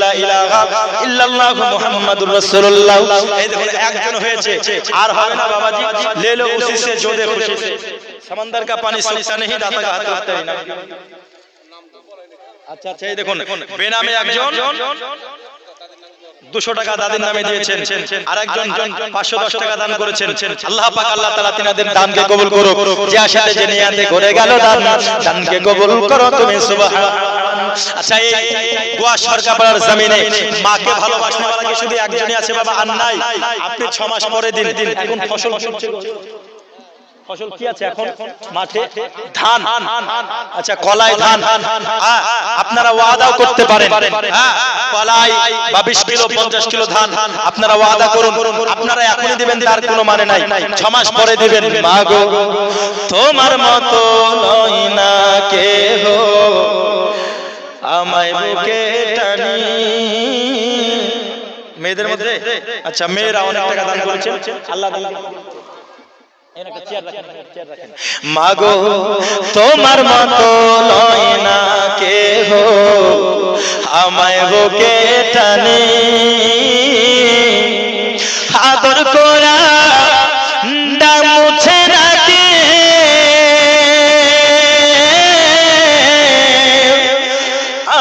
লা ইলাহা ইল্লাল্লাহু মুহাম্মাদুর রাসূলুল্লাহ। এই দেখুন একজন হয়েছে, আর হবে না বাবাজি। ले लो उसी से जो दे खुशी से, समंदर का पानी सूखता नहीं, दाता का हाथ रुकता ही ना। আচ্ছা আচ্ছা, এই দেখুন বেনামে একজন 200 টাকা দাদির নামে দিয়েছেন, আর একজন 510 টাকা দান করেছেন। আল্লাহ পাক আল্লাহ তাআলা তিনাদের দানকে কবুল করুক। যে আশাতে যে নিয়াতে করে গেল দানকে কবুল করো তুমি, সুবহান। আচ্ছা, এই গোয়া সরকারপাড়ার জমিনে মাকে ভালোবাসনে वाला কি শুধু একজনই আছে বাবা? আর নাই। আপনি 6 মাস পরে দিন। এখন ফসল ফসল কি আছে এখন মাঠে? ধান। আচ্ছা, কলাই ধান। আপনারা ওয়াদাও করতে পারেন, কলাই বা 20 কিলো 50 কিলো ধান আপনারা ওয়াদা করুন। আপনারা এখনই দিবেন তার কোনো মানে নাই, 6 মাস পরে দিবেন। মাগো তোমার মতো নয় না কেহ, আমায় বুকে টানি। মেয়েদের মধ্যে আচ্ছা, মেয়েরা অনেক টাকা দান করেছেন, আল্লাহ দান মাগো তোমার মতো নয় না কেহ, আমায় বুকে টানি। আদর করা মুছে রাখে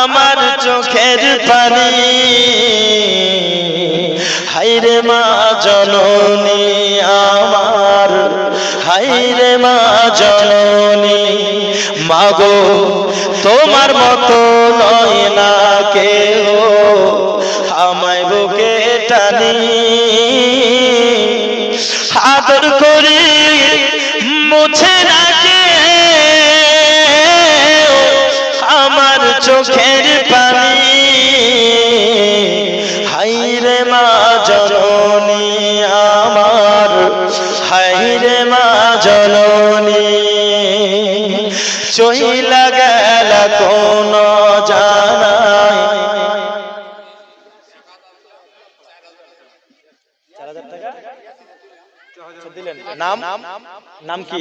আমার চোখের পানি। হায়রে মা জননী আমার, হায়রে মা জননী। মাগো তোমার মতো নয় না কেহ, আমায় বুকে টানি। আদর করে মুছে রাখে আমার চোখের পানি। হায়রে মা জননী আমার, হায়রে মা জননী। চইলা গেল কোন জানাই। নাম নাম কি?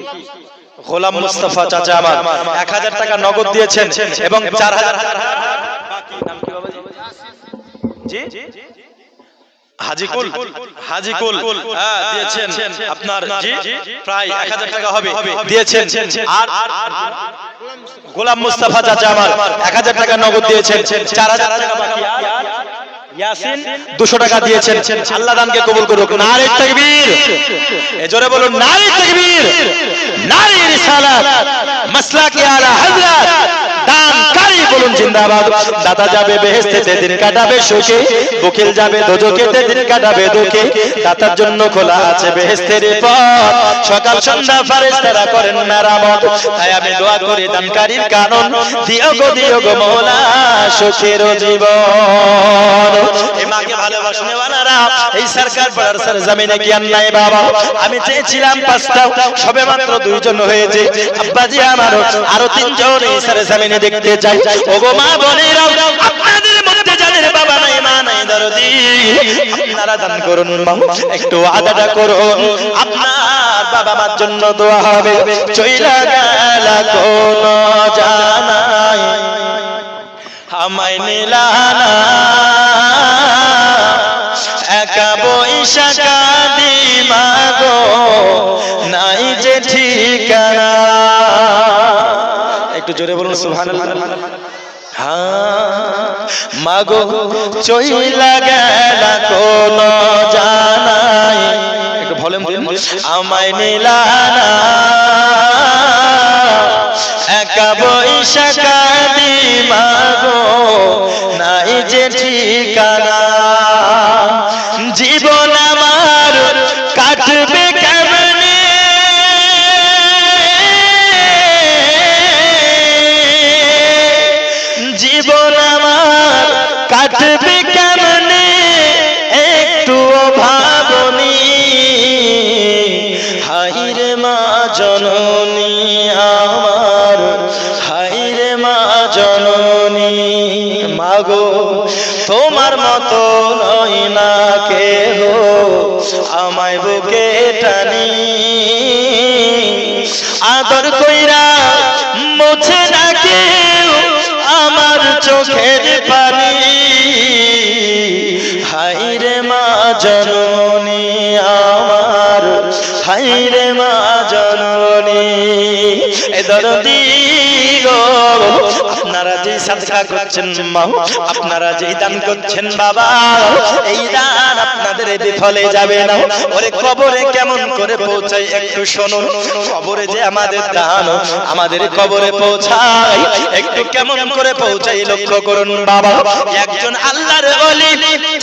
গোলাম মুস্তাফা চাচা আমার 1000 টাকা নগদ দিয়েছেন এবং 4000 টাকা বাকি। নাম কি বাবা জি? হাজিকুল। হাজিকুল দিয়েছেন আপনার জি প্রায় 1000 টাকা হবে দিয়েছেন। আর গোলাম মুস্তাফা চাচা আমার 1000 টাকা নগদ দিয়েছেন, 4000 টাকা বাকি। ইয়াসিন 200 টাকা দিয়েছেন। আল্লাহ দানকে কবুল করুক। নারে তাকবীর, জোরে বলুন নারে তাকবীর, নারে রিসালাত, মাসলাকে আলা হযরত। দানকারী বলুন জিন্দাবাদ। দাতা যাবে বেহেশতে, দিন কাটাবে সুখে, বকিল যাবে দোজখে, দিন কাটাবে দুঃখে। দাতার জন্য খোলা আছে বেহেশতের পথ, সকাল সন্ধ্যা ফেরেশতারা করেন মেরামত। তাই আমি দোয়া করি দানকারীর কারণ দিও গো মওলা সুখের জীবন। এই মাকে ভালোবাসনে ওয়ালারা এই সরকার পাড়ার সরজমিনে কি নাই বাবা? আমি চেয়েছিলাম 5টা, সবে মাত্র 2 জন হয়েছে। আব্বাজি আমার আরো 3 জন এই সরজমিনে দেখতে চাই। ওগো মা বোনেরা, আপনাদের মধ্যে যাদের বাবা নাই মা নাই দরদি, আপনারা দান করুন, একটু আদাটা করুন। আপনার বাবা মার জন্য দোয়া হবে। চইলা গেল কোন জানাই, আমায় নিলানা একা বইসা কাঁদি মাগো, নাই যে ঠিকানা। একটু জোরে বলুন সুবহানাল্লাহ। মাগো চইলা গেলা কোন জানাই, একটু ভলিউম দিন, আমায় নিলানা একা বইসা কাঁদি মাগো নাই যে ঠিকানা, জীবন আমার কাটবে কেমনে, জীবন আমার কাটবে কেমনে একটুও ভাবনি, হায়রে মা জননী আমার, হায়রে মা জননী, মাগো তোমার মতো নয় না কেহ আমায় বুকে টানি, আদর কইরা মুছে না কেউ আমার চোখের পানি, হায়রে মা জননী আমার, হায়রে মা জননী। এ দরদি গো আপনারা যে সাদকা করছেন মা, আপনারা যে দান করছেন বাবা, এই দান আপনাদের বিফলে যাবে না। ওরে কবরে কেমন করে পৌঁছায় একটু শুনুন, কবরে যে আমাদের দান আমাদের কবরে পৌঁছায়, একটু কেমন করে পৌঁছায় লক্ষ্য করুন বাবা। একজন আল্লাহর ওলি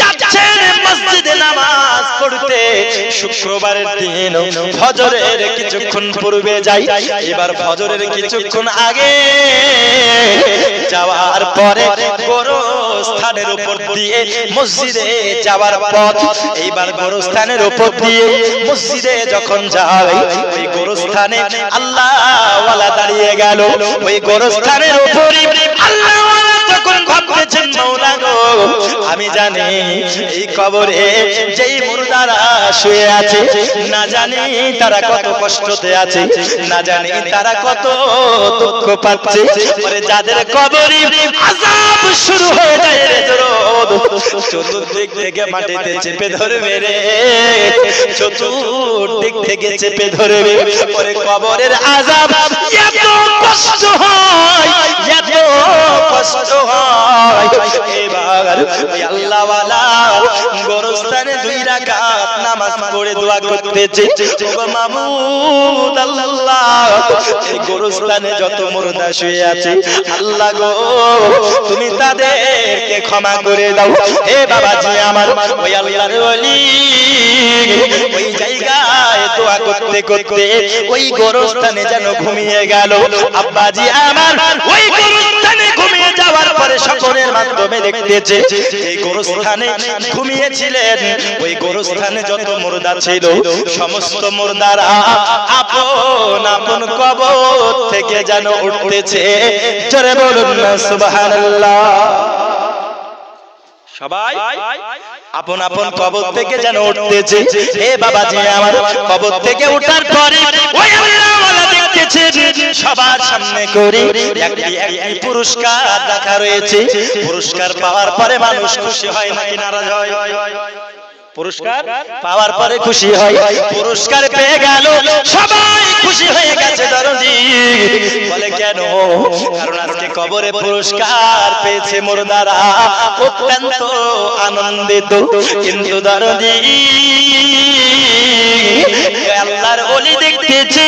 যাচ্ছেন মসজিদে নামাজ পড়তে, শুক্রবারের দিন ফজরের কিছুক্ষণ পূর্বে যাই, এবার ফজরের কিছুক্ষণ আগে যাওয়ার পরে গোরস্থানের উপর দিয়ে মসজিদে যাওয়ার পথ, এইবার গোরস্থানের উপর দিয়ে মসজিদে যখন যাই, ওই গোরস্থানে আল্লাহ ওয়ালা দাঁড়িয়ে গেল, ওই গোরস্থানের উপরে আল্লাহ ওয়ালা যখন ভাবতেছেন মওলা গো আমি জানি এই কবরে যেই মুর্দারা শুয়ে আছে, না জানি তারা কত কষ্টতে আছে, না জানি তারা কত দুঃখ পাচ্ছে, ওরে যাদের কবরে আযাব শুরু হয়ে যায় রে দরদ, চতুর্দিক থেকে মাটিতে চেপে ধরবে রে, চতুর্দিক থেকে চেপে ধরবে, ওরে কবরের আযাব এত কষ্ট হয়, এত কষ্ট হয়। এবার ওই আল্লাহ ওয়ালা গোরস্থানে 2 রাকাত নামাজ পড়ে দোয়া করতেছে, ও মাবুদ আল্লাহ এই গোরস্থানে যত মুর্দা শুয়ে আছে আল্লাহ গো তুমি তাদেরকে ক্ষমা করে দাও। এ বাবাজি আমার, ওই আল্লাহর ওলি ওই জায়গায় দোয়া করতে করতে ওই গোরস্থানে যেন ঘুমিয়ে গেল। আব্বাজি আমার ওই গোরস্থানে ঘুমিয়ে যাওয়ার পরে স্বপ্নের মাধ্যমে দেখতেছে এই গোরস্থানে ঘুমিয়েছিলেন, ওই গোরস্থানে যত মুর্দা ছিল সমস্ত মুর্দারা আপন আপন কবর থেকে যেন উঠতেছে, জোরে বলুন না সুবহানাল্লাহ। সবাই আপন আপন কবর থেকে যেন উঠতেছে। এ বাবাজি আমার, কবর থেকে ওঠার পরে ওই আল্লাহওয়ালা দেখতেছে সবার সামনে করে একটি পুরস্কার রাখা রয়েছে। পুরস্কার পাওয়ার পরে মানুষ খুশি হয় নাকি নারাজ হয়? পুরস্কার পাওয়ার পরে খুশি হয়। পুরস্কার পেয়ে গেল, সবাই খুশি হয়ে গেছে। দরদি বলে কেন? কারণ আজকে কবরে পুরস্কার পেয়েছে মুর্দারা, অত্যন্ত আনন্দিত। কিন্তু দরদি আল্লাহর ওলি দেখতেছি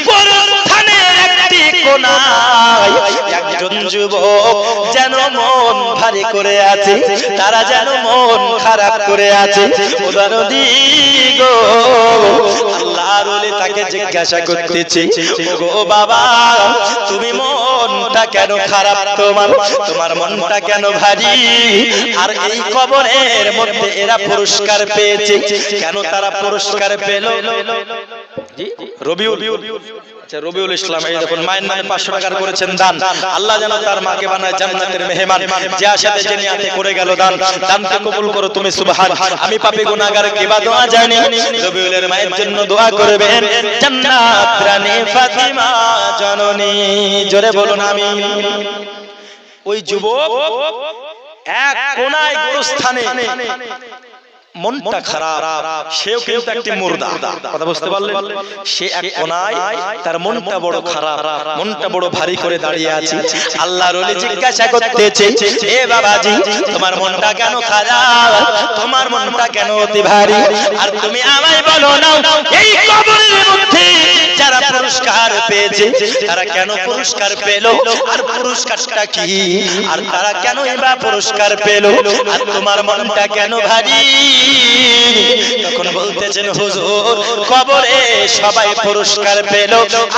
গোরস্থানের একটি কোনায় একজন যুবক যেন মন ভারী করে আছে, তারা যেন মন খারাপ করে আছে। দরদি গো আল্লাহর ওলি তাকে জিজ্ঞাসা করতেছে, ওগো বাবা তুমি মনটা কেন খারাপ, তোমার মনটা কেন ভারী? আর এই কবরের মধ্যে এরা পুরস্কার পেয়েছে, কেন তারা পুরস্কার পেল? রবিউল, আচ্ছা রবিউল ইসলাম, এই দেখুন মায়ের নামে 500 টাকা করেছেন দান। আল্লাহ যেন তার মাকে বানায় জান্নাতের মেহমান। যে আশাতে যে নিয়াতে করে গেল দান, দানকে কবুল করো তুমি সুবহান। আমি পাপী গুনাহগার কিবা দোয়া জানি, রবিউলের মায়ের জন্য দোয়া করবেন। জান্নাত রানী ফাতিমা জননী, জোরে বলুন আমিন। ওই যুবক এক কোনায় গোরস্থানে মনটা খারাপ, সেও কিন্তু একটি মুর্দা। কথা বুঝতে পারলেন? সে এক কোনায় তার মনটা বড় খারাপ, মনটা বড় ভারী করে দাঁড়িয়ে আছে। আল্লাহর ওলি জিজ্ঞাসা করতেছে, এ বাবাজি তোমার মনটা কেন খারাপ, তোমার মনটা কেন অতি ভারী? আর তুমি আমায় বলো না, এই কবরের মধ্যে যারা পুরস্কার পেয়েছে তারা কেন পুরস্কার পেল, আর পুরস্কারটা কি, আর তারা কেন এবা পুরস্কার পেল, আর তোমার মনটা কেন ভারী? তখন বলতেছেন, হুজুর কবরে সবাই পুরস্কার পেল,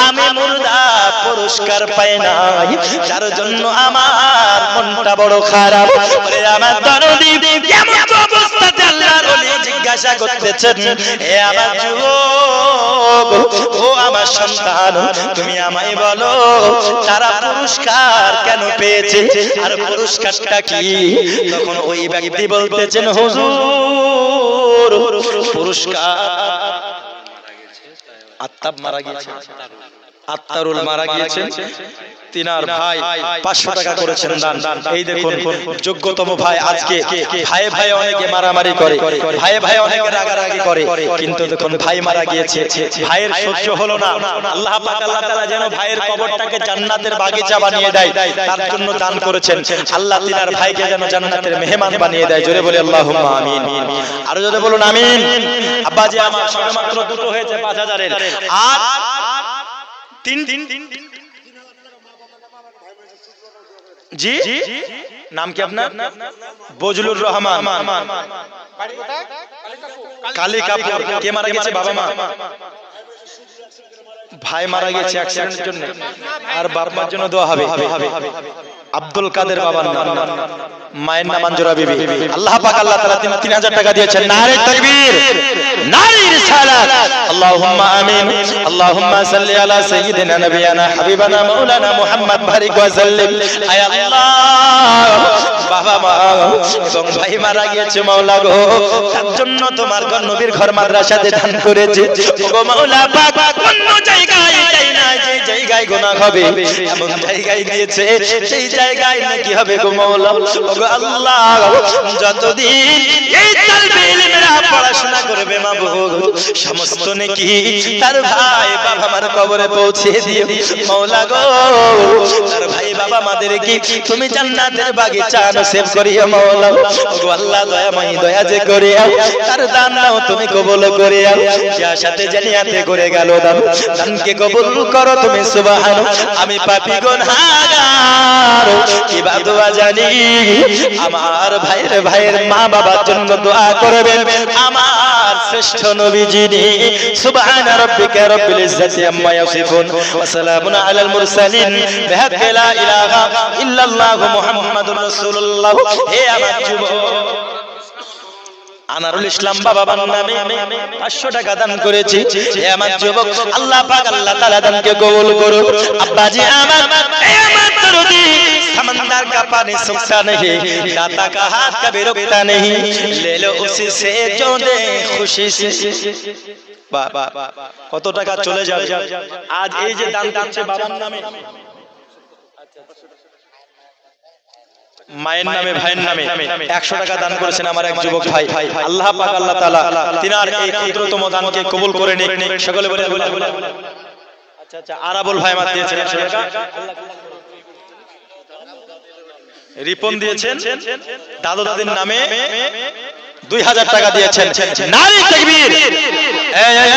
আমি মুর্দা পুরস্কার পাই নাই, যার জন্য আমার মনটা বড় খারাপ। ওরে আমার দরদি, কেমন অবস্থাতে আল্লাহর ওলি জিজ্ঞাসা করতেছেন, হে আমার যুবক, ও আমার সন্তান, তুমি আমায় বলো তারা পুরস্কার কেন পেয়েছে, আর পুরস্কারটা কি? তখন ওই ব্যক্তি বলতেছেন, হুজুর পুরস্কার আত্তাব মারা গিয়েছে, আত্তারুল মারা গিয়েছেন, তিনার ভাই 500 টাকা করেছেন দান। এই দেখুন যোগ্যতম ভাই, আজকে ভাই ভাই অনেকে মারামারি করে, ভাই ভাই অনেকে রাগারাগি করে, কিন্তু দেখুন ভাই মারা গিয়েছে, ভাইয়ের সহ্য হলো না। আল্লাহ পাক আল্লাহ তাআলা যেন ভাইয়ের কবরটাকে জান্নাতের বাগিচা বানিয়ে দেয়, তার জন্য দান করেছেন। আল্লাহ তিনার ভাইকে যেন জান্নাতের মেহমান বানিয়ে দেয়। জোরে বলে আল্লাহুম্মা আমিন। আর যদি বলুন আমিন। আব্বাজি আমার সবেমাত্র দুটো হয়েছে 5000 এর, আর তিন জি নাম কি আপনার? বজলুর রহমান। কালিকাপুর। কে মারা গেছে? বাবা মা? ভাই মারা গেছে অ্যাক্সিডেন্টের জন্য, আর বাপ মার জন্য দোয়া হবে। আব্দুল কাদের বাবার নাম, মায়ের নাম আঞ্জুরা বিবি। আল্লাহ পাক আল্লাহ তাআলা 3000 টাকা দিয়েছেন। নারে তাকবীর, নারে রিসালাত, আল্লাহুম্মা আমিন। আল্লাহুম্মা সাল্লি আলা সাইয়্যিদিনা নাবিয়ানা হাবিবানা মাওলানা মুহাম্মদ বারিক ওয়া সাল্লিম। আয় আল্লাহ, বাবা মা এবং ভাই মারা গিয়েছে মাওলা গো, তার জন্য তোমার ঘর নবীর ঘর মাদ্রাসাতে দান করেছে। ওগো মাওলা পাক, অন্য জায়গায় যাই না, যে জায়গায় গুনাহ হবে এমন জায়গায় দিয়েছে, সেই জায়গায় নাকি হবে গো মাওলা। ওগো আল্লাহ, যতদিন এই তালবে ইলমেরা পড়াশোনা করবে মাবুদ, সমস্ত নেকি তার ভাই বাবা মার কবরে পৌঁছে দিও মাওলা গো। তার ভাই বাবা মাদের কি তুমি জান্নাতের বাগিচা নসিব করিও মাওলা। ওগো আল্লাহ দয়াময়, দয়া যে করিও, তার দান নাও তুমি কবুল করিও। যার সাথে জানিয়াতে করে গেল দান, দানকে কবুল করো তুমি সুবহান। আমি পাপী গুনাহগার, কি বা দোয়া জানি, আমার ভাইয়ের মা বাবার জন্য দোয়া করবেন, আমার শ্রেষ্ঠ নবী যিনি। সুবহান রাব্বিকা রাব্বিল ইজ্জাতি আম্মা ইয়াসিফুন ওয়া সালামুন আলাল মুরসালিন বিহাক্কি লা ইলাহা ইল্লাল্লাহু মুহাম্মাদুর রাসূলুল্লাহ। হে আমার যুবক, আনারুল ইসলাম বাবার নামে 500 টাকা দান করেছি। হে আমার যুবক, আল্লাহ পাক আল্লাহ তাআলা দানকে কবুল করুন। আব্বাজি আমার, হে আমার দরদি, समंदर का पानी सूखता नहीं, दाता का हाथ कभी रुकता नहीं, ले लो उसी से जो दे खुशी से। কত টাকা চলে যাবে আজ এই যে দান দিচ্ছে বাবার নামে, মায়ের নামে, ভাইয়ের নামে 100 টাকা দান করেছেন আমার এক যুবক ভাই। আল্লাহ পাক আল্লাহ তাআলা তিনার এই ক্ষুদ্রতম দানকে কবুল করে নিক। সকলে বলে আচ্ছা আচ্ছা, আরাবুল ভাই আমার দিয়েছেন 100 টাকা, রিপন দিয়েছেন, দাদু দাদির নামে 2000 টাকা দিয়েছেন। নারে তাকবীর।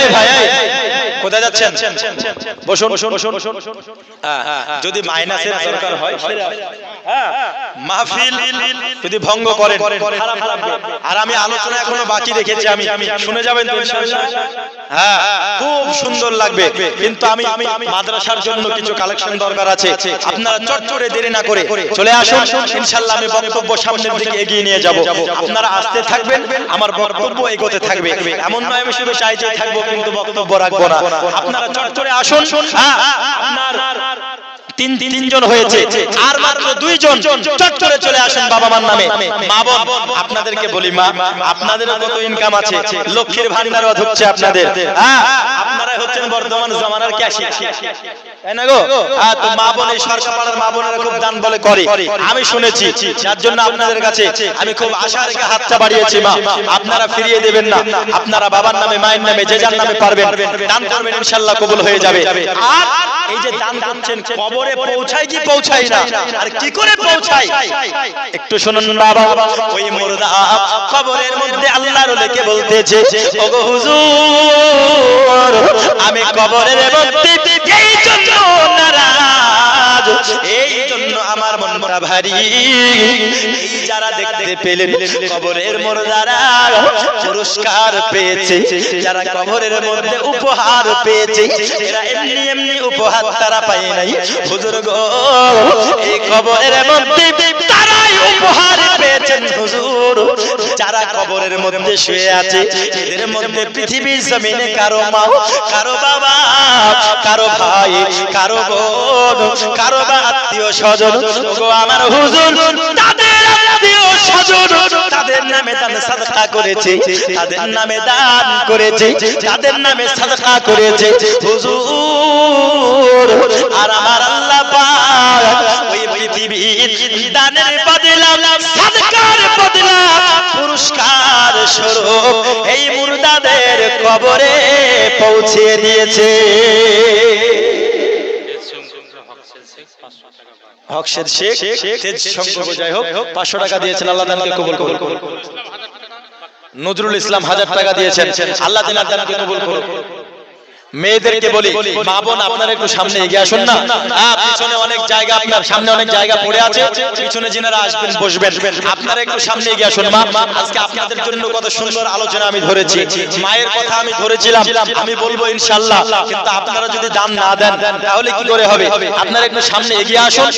এই ভাই, কোথায় যাচ্ছেন? বসুন বসুন বসুন। যদি মাইনাসের দরকার হয়, মাহফিল যদি ভঙ্গ করেন খারাপ লাগবে। আর আমি আলোচনা এখনো বাকি রেখেছি, আমি শুনে যাবেন তো ইনশাআল্লাহ। হ্যাঁ, খুব সুন্দর লাগবে, কিন্তু আমি মাদ্রাসার জন্য কিছু কালেকশন দরকার আছে। আপনারা চটচটে দেরি না করে চলে আসুন, ইনশাআল্লাহ আমি বক্তব্য সামনের দিকে এগিয়ে নিয়ে যাব। আপনারা আসতে থাকবেন, আমার বক্তব্য এগোতে থাকবে। এমন নয় আমি শুধু চাইতেই থাকবো কিন্তু বক্তব্য রাখবো না। আপনারা চটচটে আসুন। আপনার তিনজন হয়েছে, আর মাত্র 2 জন। চট করে চলে আসেন বাবা মার নামে। মা বোন আপনাদেরকে বলি, মা আপনাদেরও কত ইনকাম আছে, লক্ষ্মীর ভান্ডারও ঢুকছে আপনাদের। হ্যাঁ, আপনারা হচ্ছেন বর্তমান জামানার ক্যাশিয়ার, তাই না গো? তো মা বোন, এই সরকার পাড়ার মা বোনেরা খুব দান বলে করে, আমি শুনেছি। যার জন্য আপনাদের কাছে আমি খুব আশা রেখে হাতটা বাড়িয়েছি, মা আপনারা ফিরিয়ে দেবেন না। আপনারা বাবার নামে, মায়ের নামে, যে যার নামে পারবেন দান করবেন, ইনশাআল্লাহ কবুল হয়ে যাবে। আর এই যে দান করছেন, কবরে পৌঁছায় কি পৌঁছায় না, আর কি করে পৌঁছায় একটু শুনুন বাবা। ওই মুর্দা কবরের মধ্যে আল্লাহর ওলিকে বলতেছে, ওগো হুজুর, আমি কবরের মধ্যে এই জন্য নারাজ, এই জন্য আমার মনটা ভারী। এই যারা দেখতে পেলেন কবরের মুর্দারা পুরস্কার পেয়েছে, যারা কবরের মধ্যে উপহার পেয়েছে, এরা এমনি এমনি উপহার তারা পায় নাই হুজুর গো। এই কবরের মধ্যে তারাই উপহার পেয়েছেন হুজুর। যারা কবরের মধ্যে শুয়ে আছে, এদের মধ্যে পৃথিবীর জমিনে কারো মা, কারো বাবা, কারো ভাই, কারো বোন, কারো আত্মীয় স্বজন, ওগো আমার হুজুর, তাদের আত্মীয় স্বজন তাদের নামে দান সাদকা করেছে, তাদের নামে দান করেছে, তাদের নামে সাদকা করেছে হুজুর। আর আমার আল্লাহ পাক ওই পৃথিবীর দানের বদলা, সাদকার বদলা, পুরস্কার স্বরূপ এই মুর্দাদের কবরে পৌঁছে দিয়েছে। হকশেদ শেখ তেজ সংঘ যাই হোক 500 টাকা দিয়েছেন, আল্লাহ দানকে কবুল করুন। নজরুল ইসলাম 1000 টাকা দিয়েছেন, আল্লাহ দানকে কবুল করুন। মেয়েদেরকে বলি, মা বোন আপনারা একটু সামনে এগিয়ে আসুন না। পিছনে অনেক জায়গা, আপনার সামনে অনেক জায়গা পড়ে আছে, পিছনে যিনারা আসবেন বসবেন, আপনারা একটু সামনে এগিয়ে আসুন। মা আজকে আপনাদের জন্য কত সুন্দর আলোচনা আমি ধরেছি, মায়ের কথা আমি ধরেছিলাম, আমি বলবো ইনশাআল্লাহ, কিন্তু আপনারা যদি দান না দেন তাহলে কি করে হবে? আপনারা একটু সামনে এগিয়ে আসুন।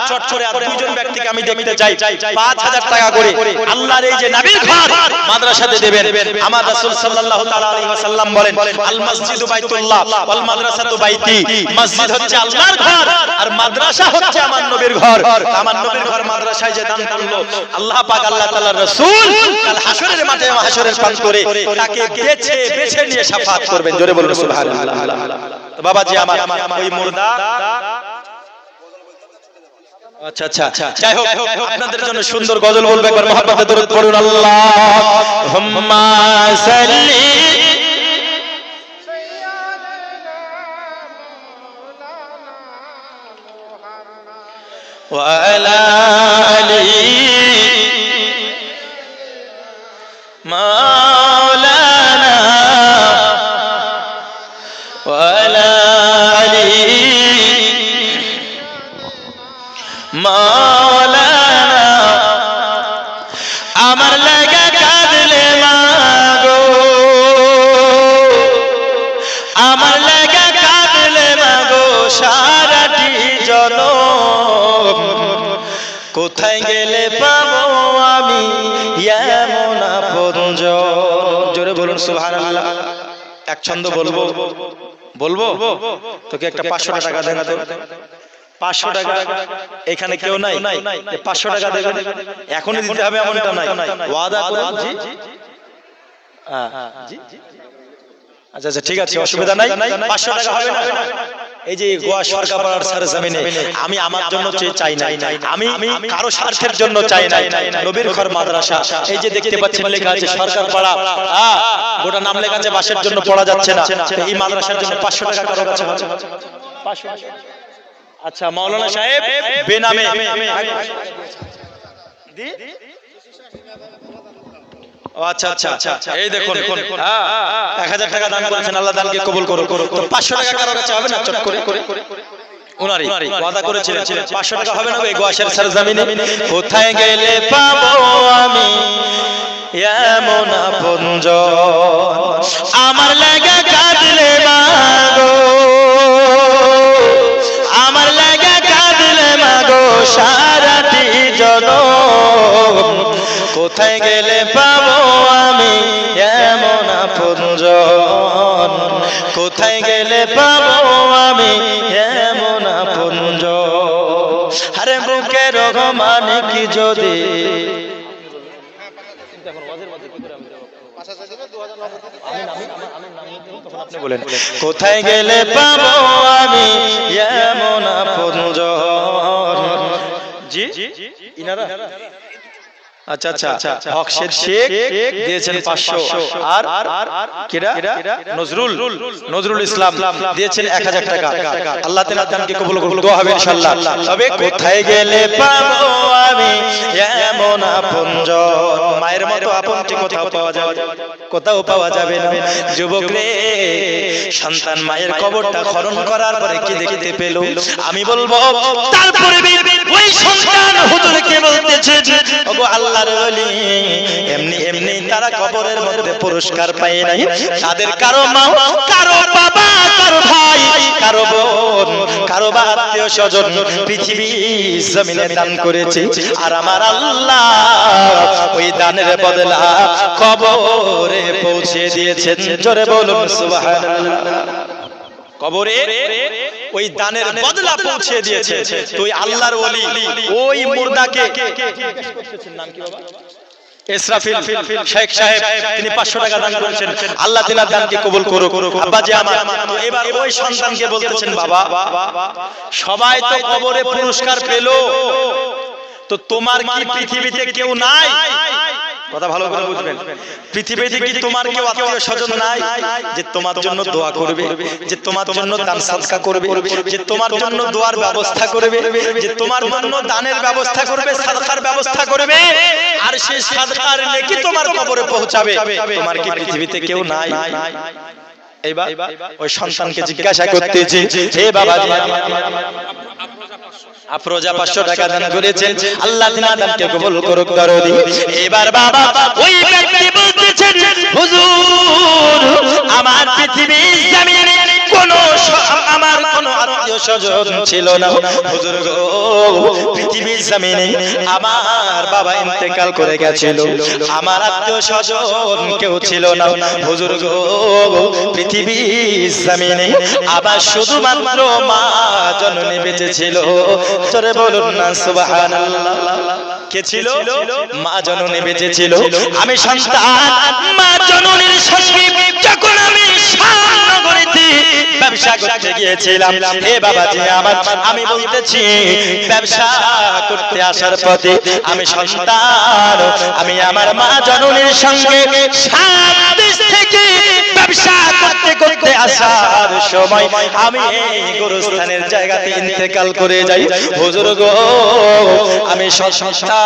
চট করে আর 2 জন ব্যক্তিকে আমি দেখতে চাই, 5000 টাকা করে আল্লাহর এই যে নবীর ঘর মাদ্রাসাতে দেবেন। আমার রাসূল সাল্লাল্লাহু তাআলা আলাইহি ওয়াসাল্লাম বলেন, আল মসজিদু বাইতুল্লাহ ওয়াল মাদ্রাসাতু বাইতি, মসজিদ হচ্ছে আল্লাহর ঘর আর মাদ্রাসা হচ্ছে আমার নবীর ঘর। আমার নবীর ঘর মাদ্রাসায় যে দান করলো, আল্লাহ পাক, আল্লাহ তাআলার রাসূল কাল হাশরের মাঠে, হাশরের প্রান্তরে তাকে বেছে বেছে নিয়ে শাফাত করবেন। জোরে বলুন সুবহানাল্লাহ। তো বাবাজি আমার, ওই মুর্দা, আচ্ছা আচ্ছা যাই হোক, আপনাদের জন্য সুন্দর গজল বলবো, একবার মহব্বতে দরুদ পড়ুন। আল্লাহুম্মা সাল্লি ওয়া আলা আলি মাওলানা ওয়া আলা আলি মাওলানা। আমার লাগা কাঁদলে মাগো, আমার লাগা কাঁদলে মাগো সারাটি জনম, কোথায় গেলে পাবো আমি এমন আপনজন। জোরে বলুন সুবহানাল্লাহ। এক ছন্দ বলবো, বলবো তোকে একটা 500 টাকা দেন তো। 500 টাকা এখানে কেউ নাই, 500 টাকা দেবেন, এখনই দিতে হবে এমনটা নাই, ওয়াদা করুন। জি আচ্ছা আচ্ছা ঠিক আছে, অসুবিধা নাই, 500 টাকা হবে না। এই যে গোয়া সরকার পাড়ার সরজমিনে আমি আমার জন্য চাই না, আমি কারো স্বার্থের জন্য চাই না, নবীর ঘর মাদ্রাসা, এই যে দেখতে পাচ্ছেন লেখা আছে সরকার পাড়া, গোটা নাম লেখা আছে, বাসের জন্য পড়া যাচ্ছে না, এই মাদ্রাসার জন্য 500 টাকা কারো কাছে আছে? 500। আচ্ছা মাওলানা সাহেব বেনামে দি, আচ্ছা আচ্ছা এই দেখুন 1000 টাকা দান করেছেন, আল্লাহ দানকে কবুল করুন। 500 টাকা কারো কাছে হবে না? চট করে উনারই ওয়াদা করেছিলেন 500 টাকা হবে না? এই গোয়াশের সরজমিনে কোথায় গেলে পাবো আমি এমন আপনজন, আমার লাগা কাঁদলে মাগো, আমার লাগা কাঁদলে মাগো সারাটি জনম, কোথায় গেলে পাবো আমি এমন আপনজন, কোথায় গেলে পাবো আমি এমন আপনজন, আরে বুকে রহমান কি যদি কোথায় গেলে পাবো আমি এমন আপনজন। জি ইনারা আচ্ছা আচ্ছা হকশেদ শেখ দিয়েছেন 500, আর কেডা নজরুল ইসলাম দিয়েছেন 1000 টাকা। আল্লাহ তাআলা দানকে কবুল করুন, দোয়া হবে ইনশাআল্লাহ। তবে কোথায় গেলে পাবো আমি এমন আপনজন, মায়ের মতো আপনটি কোথাও পাওয়া যাবে না। যুবক রে, সন্তান মায়ের কবরটা খনন করার পরে কি দেখতে পেল? আমি বলবো তারপরে ওই সন্তান হুজুরকে বলতেছে, ওগো আল্লাহর ওলি, এমনি এমনি তারা কবরের মধ্যে পুরস্কার পায় নাই। তাদের কারো মা, কারো বাবা, কারো ভাই, কারো বোন, কারো আত্মীয় স্বজন পৃথিবী জমিনে দান করেছে, আর আমার আল্লাহ ওই দানের বদলা কবরে পৌঁছে দিয়েছেন। জোরে বলুন সুবহানাল্লাহ। কবরে ওই দানের বদলা পৌঁছে দিয়েছে। তুই আল্লাহর ওলি, ওই মুর্দাকে নাম কি বাবা? ইসরাফিল শেখ সাহেব, তিনি 500 টাকা দান করেছেন। আল্লাহ তাআলা দানকে কবুল করুক। আব্বাজি আমার, এবার ওই সন্তানকে বলতেছেন, বাবা সবাই তো কবরে পুরস্কার পেল, তো তোমার কি পৃথিবীতে কেউ নাই? কথা ভালো করে বুঝবেন, পৃথিবীতে কি তোমার কেউ আত্মীয় স্বজন নাই যে তোমার জন্য দোয়া করবে, যে তোমার জন্য দান সাদকা করবে, যে তোমার জন্য দোয়ার ব্যবস্থা করবে, যে তোমার জন্য দানের ব্যবস্থা করবে, সাদকার ব্যবস্থা করবে, আর সেই সাদকার নেকি তোমার কবরে পৌঁছাবে? তোমার কি পৃথিবীতে কেউ নাই? এইবার ওই সন্তানকে জিজ্ঞাসা করতেছে, হে বাবাজি, আফরোজা 500 টাকা দান করেছেন, আল্লাহ তাআলা দানকে কবুল করুক দরদি। এবার বাবা ওই ব্যক্তি বলতেছেন, হুজুর আমার পৃথিবীর জমিনে আমার কোনো আত্মীয় স্বজন ছিল না হুজুর গো, পৃথিবীর জমিনে আমার বাবা ইন্তেকাল করে গেছিল, আমার আত্মীয় স্বজন কেউ ছিল না হুজুর গো, পৃথিবীর জমিনে আবার শুধুমাত্র মা জননী বেঁচে ছিল। জোরে বলুন না সুবহানাল্লাহ। কে ছিল? মা জননী বেঁচে ছিল। আমি সন্তান মা জননীর সঙ্গে যখন আমি নগরীতে ব্যবসা করতে গিয়েছিলাম, হে বাবাজি আমার, আমি বলতেছি ব্যবসা করতে আসার পথে আমি সন্তান, আমি আমার মা জননীর সঙ্গে সারা থেকে ব্যবসা করতে করতে আসার সময় আমি এই গোরস্থানের জায়গাতে ইন্তেকাল করে যাই হুজুর গো। আমি সন্তান